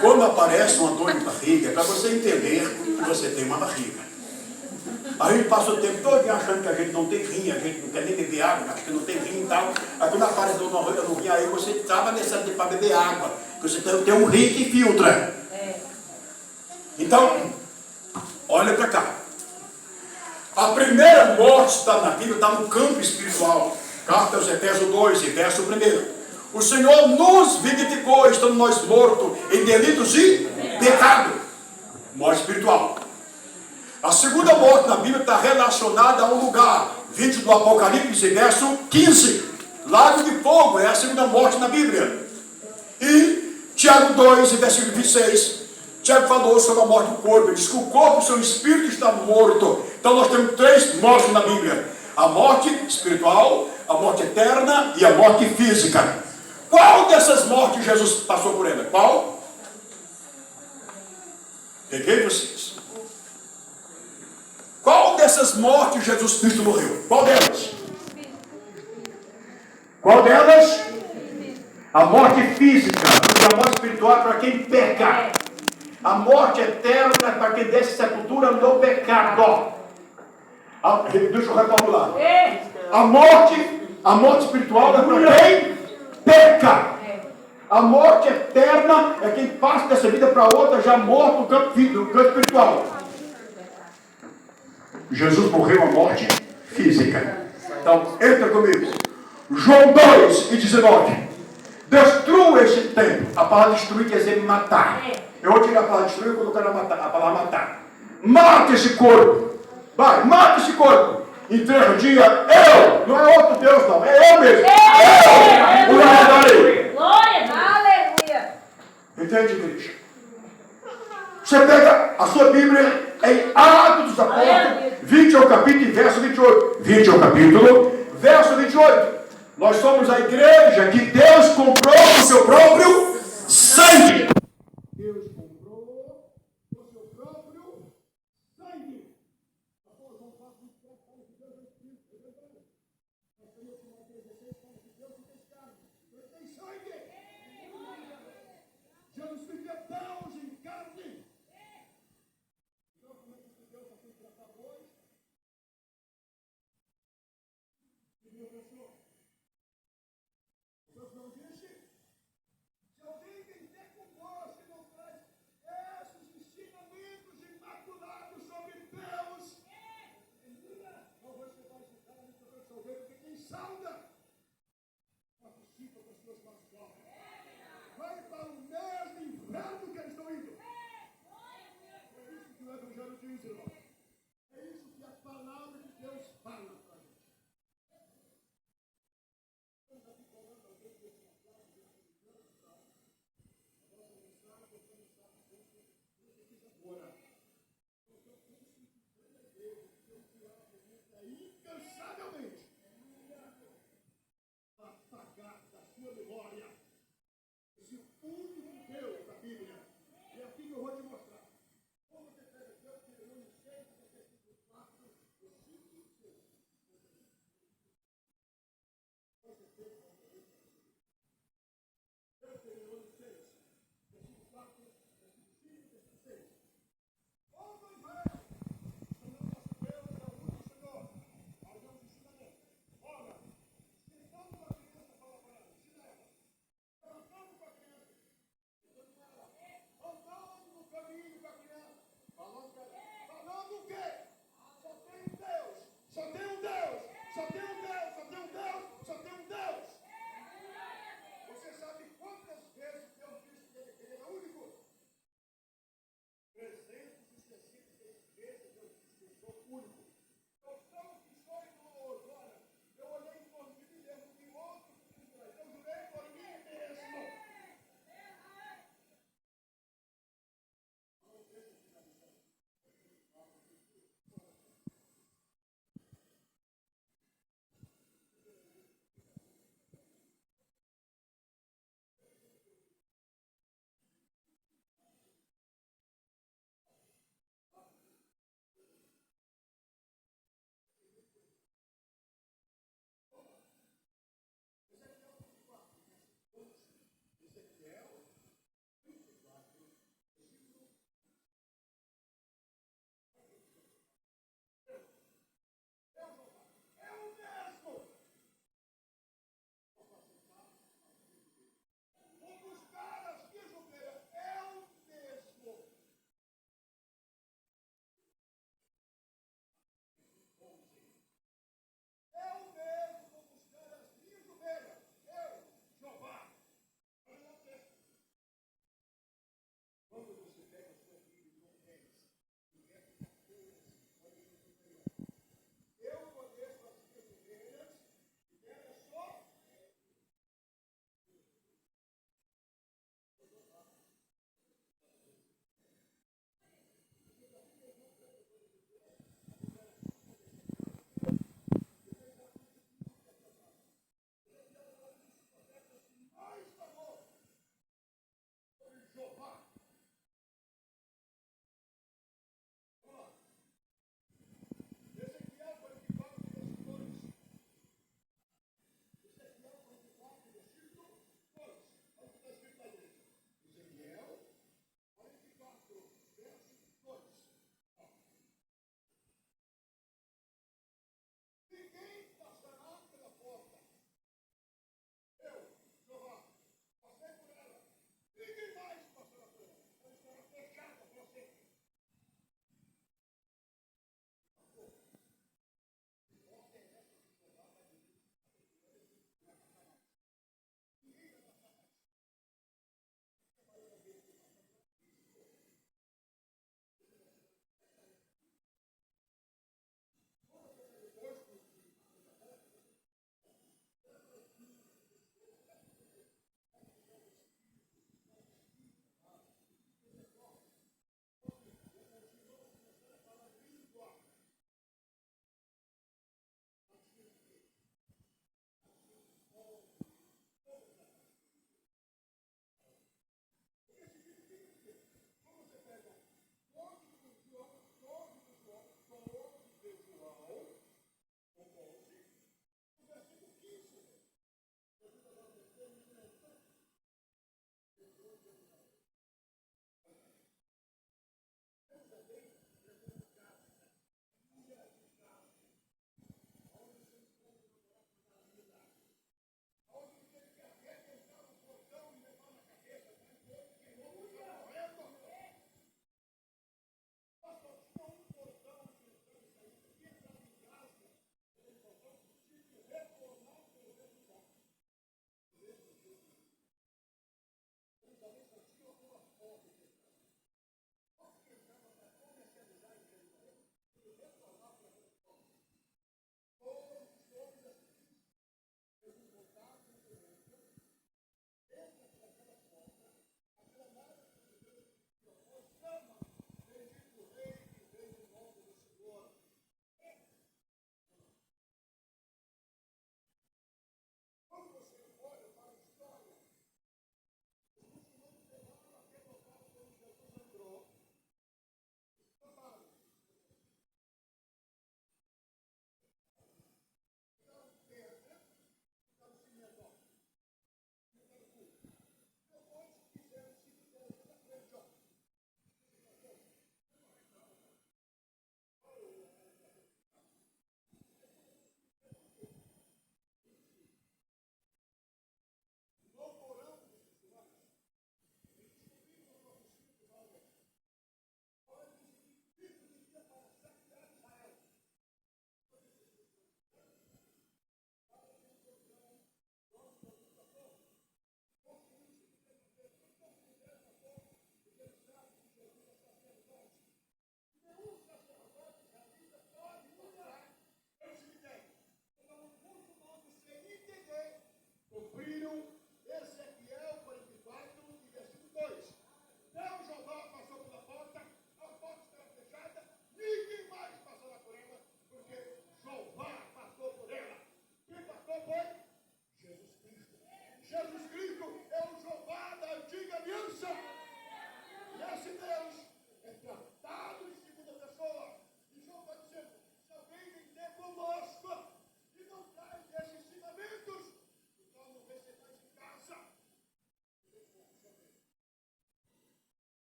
Quando aparece uma dor de barriga, é para você entender que você tem uma barriga. A gente passa o tempo todo achando que a gente não tem rim, a gente não quer nem beber água, acha que não tem rim e tal. Aí quando aparece dor no rim, aí você estava necessário para beber água, porque você tem um rim que filtra. Então, olha para cá. A primeira morte está na Bíblia, está no campo espiritual. Carta aos Efésios 2, verso 1. O Senhor nos vivificou, estando nós mortos em delitos e pecado. Morte espiritual. A segunda morte na Bíblia está relacionada a um lugar. Vídeo do Apocalipse, verso 15. Lago de fogo é a segunda morte na Bíblia. E Tiago 2, versículo 26. Tiago falou sobre a morte do corpo. Ele diz que o corpo, seu espírito está morto. Então nós temos 3 mortes na Bíblia. A morte espiritual, a morte eterna e a morte física. Qual dessas mortes Jesus passou por ela? Qual? Peguei vocês. Qual dessas mortes Jesus Cristo morreu? Qual delas? Qual delas? A morte física. Porque a morte espiritual é para quem peca. A morte eterna é para quem desce sepultura no pecado. Deixa eu reformular. A morte espiritual é para quem peca. A morte eterna é quem passa dessa vida para outra já morto no campo espiritual. Jesus morreu a morte física. Então, entra comigo. João 2 e 19. Destrua esse templo. A palavra destruir quer dizer matar. Eu vou tirar a palavra destruir e colocar a palavra matar. Mata esse corpo. Vai, mata esse corpo. Em 3 dias, eu. Não é outro Deus, não. É eu mesmo. Eu. Glória. Aleluia. Entende, igreja? Você pega a sua Bíblia em Atos dos Apóstolos, 20 ao capítulo e verso 28. 20 ao capítulo, verso 28. Nós somos a igreja que Deus comprou com o seu próprio sangue. Deus comprou com o seu próprio sangue. Jesus meus irmãos. É isso que a palavra de Deus fala para a gente. Agora, incansavelmente apagar da sua memória esse único Deus da Bíblia. E aqui que eu vou te mostrar. Como você pega Deus que ele não esquece.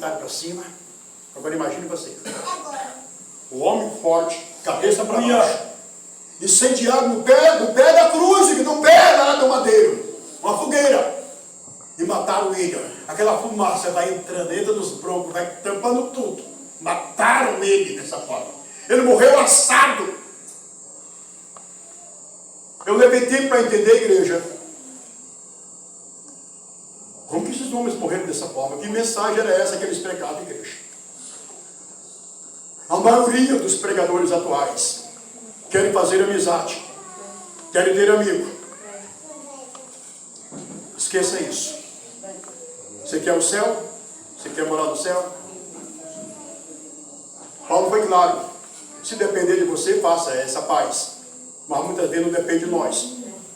deitado para cima. Agora imagine você. O homem forte, cabeça para baixo. Incendiado no pé da cruz, no pé lá do madeiro. Uma fogueira. E mataram ele. Aquela fumaça vai entrando, entra nos broncos, vai tampando tudo. Mataram ele dessa forma. Ele morreu assado. Eu levei tempo para entender, igreja. Como que esses homens morreram dessa forma? Que mensagem era essa que eles pregavam, igreja? A maioria dos pregadores atuais querem fazer amizade, querem ter amigo. Esqueça isso. Você quer o céu? Você quer morar no céu? Paulo foi claro. Se depender de você, faça essa paz. Mas muitas vezes não depende de nós.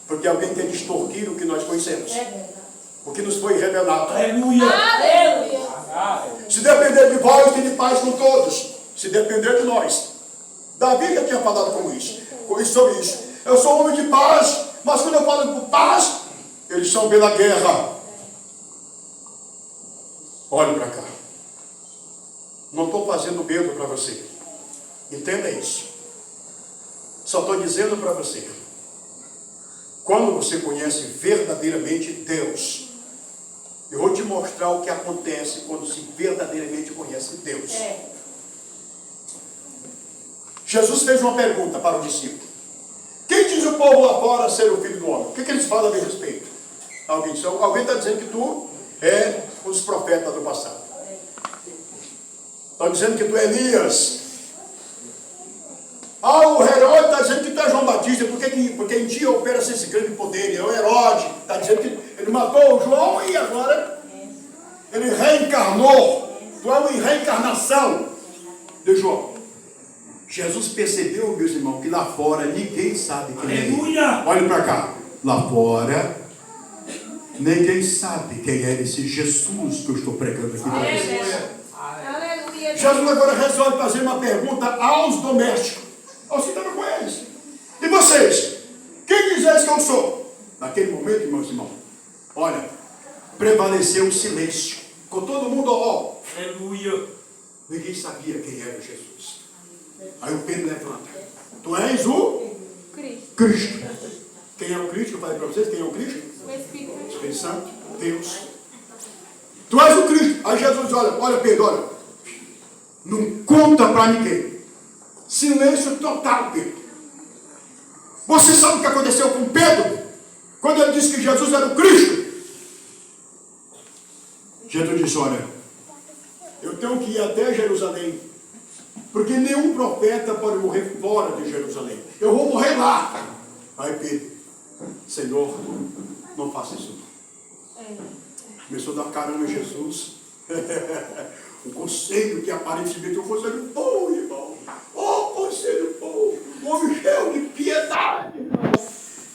Porque alguém quer distorcer o que nós conhecemos. O que nos foi revelado. Aleluia. Se depender de vós, tem de paz com todos. Se depender de nós. Davi já tinha falado sobre isso. Eu sou homem de paz, mas quando eu falo por paz, eles são pela guerra. Olhe para cá. Não estou fazendo medo para você. Entenda isso. Só estou dizendo para você. Quando você conhece verdadeiramente Deus, eu vou te mostrar o que acontece quando se verdadeiramente conhece Deus. Jesus fez uma pergunta para o discípulo. Quem diz o povo lá fora ser o filho do homem? O que eles falam a meu respeito? Alguém está dizendo que tu é um dos profetas do passado. Estão dizendo que tu é Elias. O Herodes está dizendo que tu é João Batista, porque em ti opera-se esse grande poder. E é o Herodes está dizendo que ele matou o João e agora ele reencarnou. Tu é uma reencarnação de João. Jesus percebeu, meus irmãos, que lá fora ninguém sabe quem é ele. Olha para cá. Lá fora ninguém sabe quem é esse Jesus que eu estou pregando aqui para vocês. Jesus agora resolve fazer uma pergunta aos domésticos. Aos que estavam com eles. E vocês? Quem dizeis que eu sou? Naquele momento, meus irmãos, olha, prevaleceu o silêncio. Com todo mundo, aleluia. Ninguém sabia quem era Jesus. Aí o Pedro levanta. Tu és o Cristo. Quem é o Cristo? Eu falei para vocês, quem é o Cristo? O Espírito Santo, Deus. Tu és o Cristo. Aí Jesus diz, olha Pedro, olha. Não conta para ninguém. Silêncio total, Pedro. Você sabe o que aconteceu com Pedro? Quando ele disse que Jesus era o Cristo. Jesus disse, olha, eu tenho que ir até Jerusalém. Porque nenhum profeta pode morrer fora de Jerusalém. Eu vou morrer lá. Aí Pedro, Senhor, não faça isso. Começou a dar caramba em Jesus. Um conselho que aparentemente é um conselho bom, irmão. Conselho bom. Um homem cheio de piedade, irmão.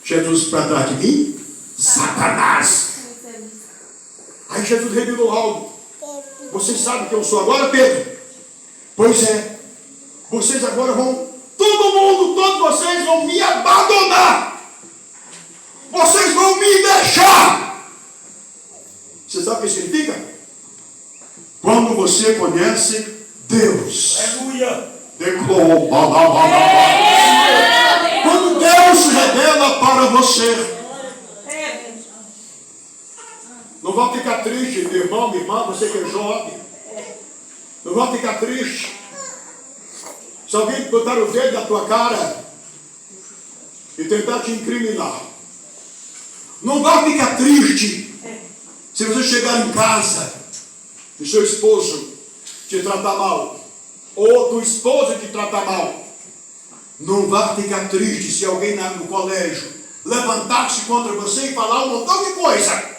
Jesus para trás de mim, Satanás. Aí Jesus revelou algo. Vocês sabem quem eu sou agora, Pedro? Pois é. Vocês agora vão, todos vocês vão me abandonar. Vocês vão me deixar. Você sabe o que significa? Quando você conhece Deus. Aleluia. Quando Deus se revela para você. Não vai ficar triste, meu irmão, minha irmã, você que é jovem. Não vai ficar triste. Se alguém botar o dedo na tua cara e tentar te incriminar, não vai ficar triste se você chegar em casa e seu esposo te tratar mal, ou tua esposa te tratar mal. Não vai ficar triste se alguém no colégio levantar-se contra você e falar um montão de coisa.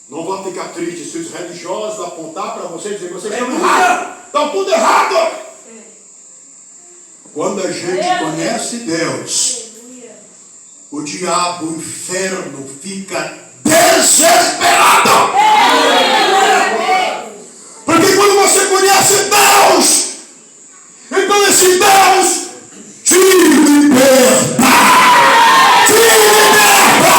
Não vai ficar triste se os religiosos apontar para você e dizer, vocês estão errados, estão tudo errado. Quando a gente conhece Deus, o diabo, o inferno fica desesperado. Porque quando você conhece Deus, então esse Deus te liberta. Te liberta.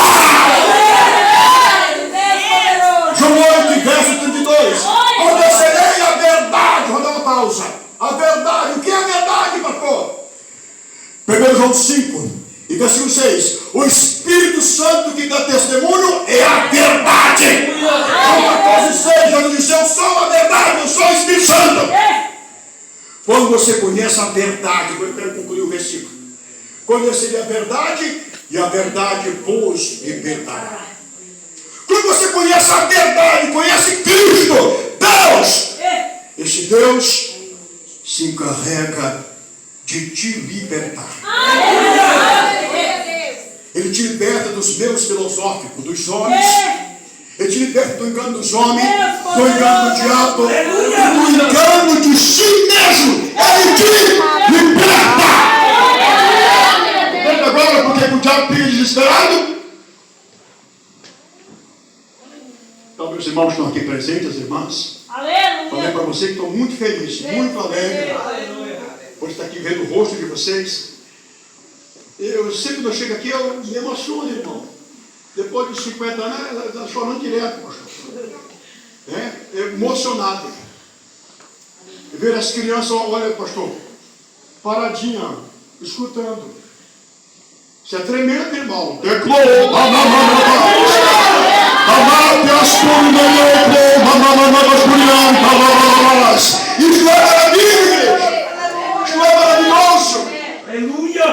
João 8, verso 32. João 5, e versículo 6. O Espírito Santo que dá testemunho é a verdade. João 14:6, Jesus disse, eu sou a verdade, eu sou o Espírito Santo. Quando você conhece a verdade, eu quero concluir o versículo. Conheceria a verdade, e a verdade vos libertará. Quando você conhece a verdade, conhece Cristo, Deus, este Deus se encarrega de te libertar. Ele te liberta dos meios filosóficos, dos homens. Ele te liberta do engano dos homens, do engano do diabo, do engano de si mesmo. Ele te liberta. Lembra agora porque o diabo fica desesperado? Então, meus irmãos estão aqui presentes, as irmãs. Falei para você que estou muito feliz, muito alegre por estar aqui vendo o rosto de vocês. Eu sempre quando eu chego aqui, eu me emociono, irmão. Depois de 50 anos, ela está chorando direto, pastor. Emocionado. Ver as crianças, olha, pastor, paradinha, escutando. Isso é tremendo, irmão. Isso é maravilha, isso é maravilhoso. Aleluia!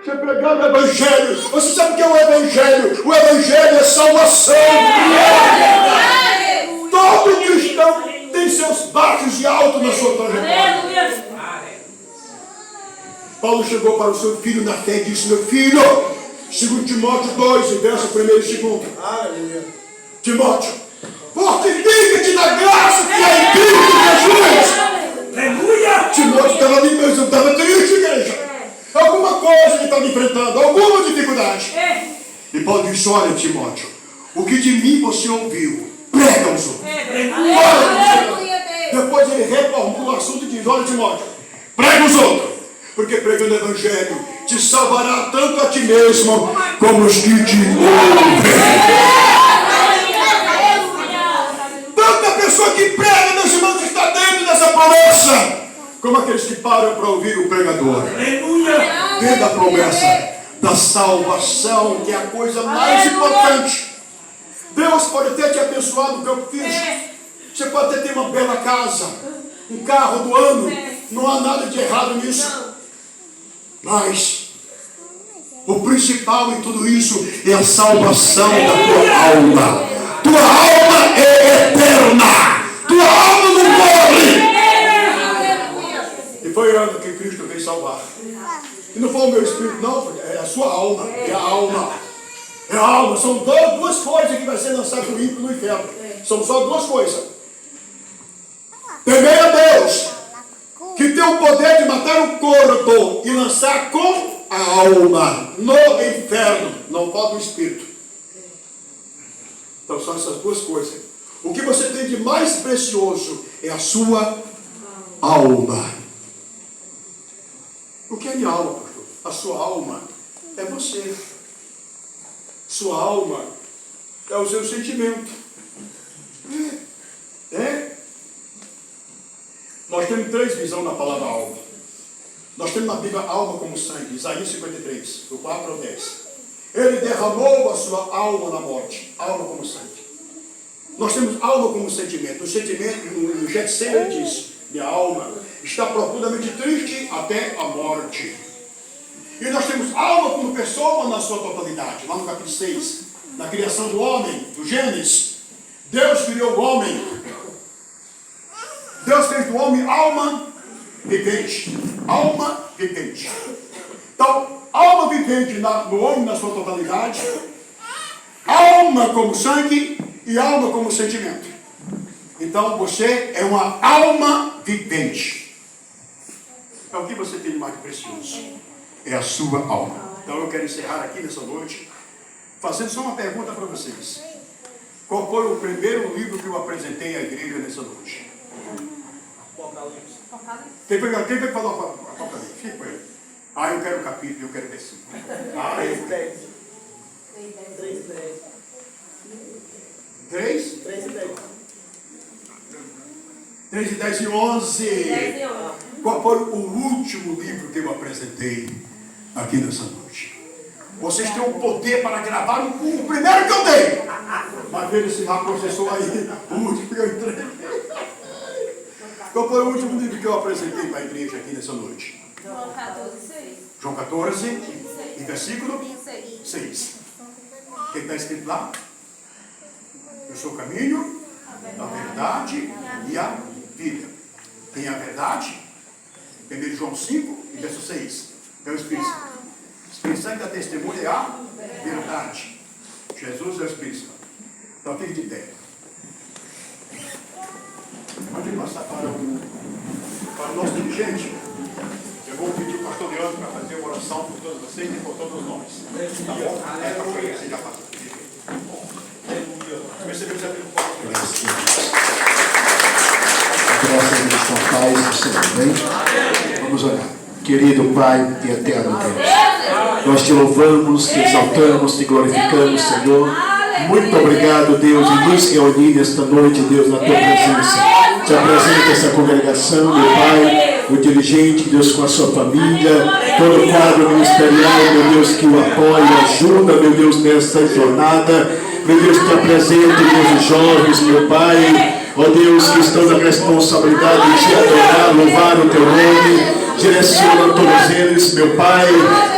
Você pregar o Evangelho. Você sabe o que é o Evangelho? O Evangelho é salvação. Todo cristão tem seus baixos e altos na sua trajetória. Paulo chegou para o seu filho na fé e disse, meu filho, 2 Timóteo 2, verso 1 e 2. Timóteo, fortifica-te na graça que é em Cristo Jesus. Aleluia! Timóteo estava ali mesmo, estava triste, igreja. Alguma coisa ele estava enfrentando, alguma dificuldade. E Paulo disse, olha, Timóteo, o que de mim você ouviu, prega aos outros. Depois ele reformula o assunto e diz, olha, Timóteo, prega aos outros. Porque pregando o Evangelho te salvará tanto a ti mesmo como os que te ouvem. Tanta pessoa que prega, meus irmãos, está dentro dessa promessa, como aqueles que param para ouvir o pregador. Dentro da promessa da salvação, que é a coisa mais importante. Deus pode ter te abençoado no campo físico. Você pode até ter uma bela casa, um carro do ano. Não há nada de errado nisso. Mas o principal em tudo isso é a salvação da tua alma. Tua alma é eterna. Tua alma não morre. E foi o que Cristo veio salvar. E não foi o meu espírito, não. É a sua alma. É a alma. É a alma. São duas coisas que vai ser lançado o ímpio no inferno. São só duas coisas. Temer a Deus, que tem o poder de matar o corpo e lançar com a alma no inferno. Não pode o espírito. Então são essas duas coisas. O que você tem de mais precioso é a sua alma. O que é minha alma, pastor? A sua alma é você. Sua alma é o seu sentimento. Nós temos 3 visões na palavra alma. Nós temos na Bíblia alma como sangue, Isaías 53, do 4 ao 10. Ele derramou a sua alma na morte, alma como sangue. Nós temos alma como sentimento. O sentimento, no Getsemane diz, minha alma está profundamente triste até a morte. E nós temos alma como pessoa na sua totalidade. Lá no capítulo 6, na criação do homem, do Gênesis, Deus criou o homem. Deus fez do homem alma vivente. Alma vivente. Então, alma vivente no homem na sua totalidade, alma como sangue e alma como sentimento. Então, você é uma alma vivente. Então, o que você tem de mais precioso? É a sua alma. Então, eu quero encerrar aqui nessa noite, fazendo só uma pergunta para vocês. Qual foi o primeiro livro que eu apresentei à igreja nessa noite? Quem foi que falou Apocalipse? Quem foi? Eu quero o capítulo, eu quero versículo. 3? 3 e 10. 3 e 10 e 11. 10 e 11. Qual foi o último livro que eu apresentei aqui nessa noite? Vocês têm o poder para gravar o primeiro que eu dei. Mas veja se já processou aí o último que eu entrei. Qual foi o último livro que eu apresentei para a igreja aqui nessa noite? João 14:6. João 14, e versículo 6. O que está escrito lá? Eu sou o caminho, a verdade e a vida. Quem é a verdade? 1 João 5, e verso 6. É o Espírito Santo. O Espírito Santo da testemunha é a verdade. Jesus é o Espírito Santo. Então fique de pé. Pode passar para o nosso dirigente. Eu vou pedir o pastor Leandro para fazer uma oração por todos vocês e por todos nós. Tá bom? É para frente, você já passou. Recebemos a Graças a Deus, com paz do Senhor. Amém? Vamos orar. Querido Pai e eterno Deus, nós te louvamos, te exaltamos, te glorificamos, Senhor. Muito obrigado, Deus, em nos reunir nesta noite, Deus, na tua presença. Te apresento essa congregação, meu Pai, o dirigente, Deus, com a sua família, todo o quadro ministerial, meu Deus, que o apoia, ajuda, meu Deus, nesta jornada. Meu Deus, te apresento, Deus, os jovens, meu Pai, ó Deus, que estão na responsabilidade de te adorar, louvar o teu nome. Direciona todos eles, meu Pai,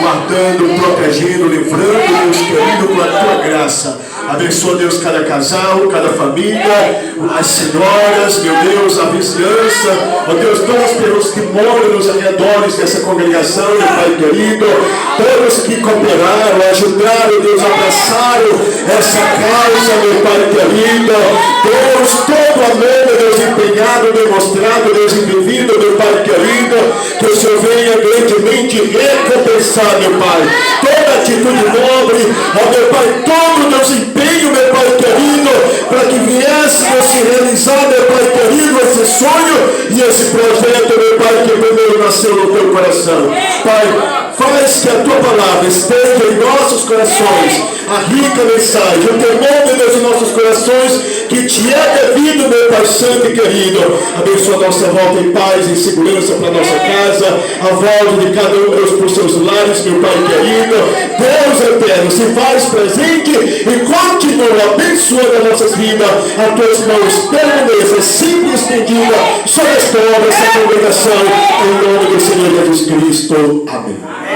guardando, protegendo, livrando, Deus querido, com a tua graça. Abençoa, Deus, cada casal, cada família, as senhoras, meu Deus, a vizinhança, ó Deus, todas as pessoas que moram nos arredores dessa congregação, meu Pai querido, todos que cooperaram, ajudaram, Deus, abraçaram essa causa, meu Pai querido, Deus, todo amor, meu Deus, empenhado, demonstrado, Deus, vivido, meu Pai querido, que o Senhor venha grandemente recompensar, meu Pai, toda atitude nobre, ó meu Pai, todo Deus empenho, meu Pai querido, para que viesse a se realizar, meu Pai querido, esse sonho e esse projeto, meu Pai, que primeiro nasceu no teu coração. Pai, faz que a tua palavra esteja em nossos corações, a rica mensagem, o teu nome, Deus, em nossos corações, que te é devido, meu Pai santo e querido. Abençoa a nossa volta em paz, em segurança para a nossa casa, a volta de cada um, Deus, por seus lares, meu Pai querido. Deus eterno, se faz presente e continua abençoando as nossas vidas. A tuas mãos permaneça sempre estendida sobre esta obra, essa congregação, em nome do Senhor Jesus Cristo. Amém.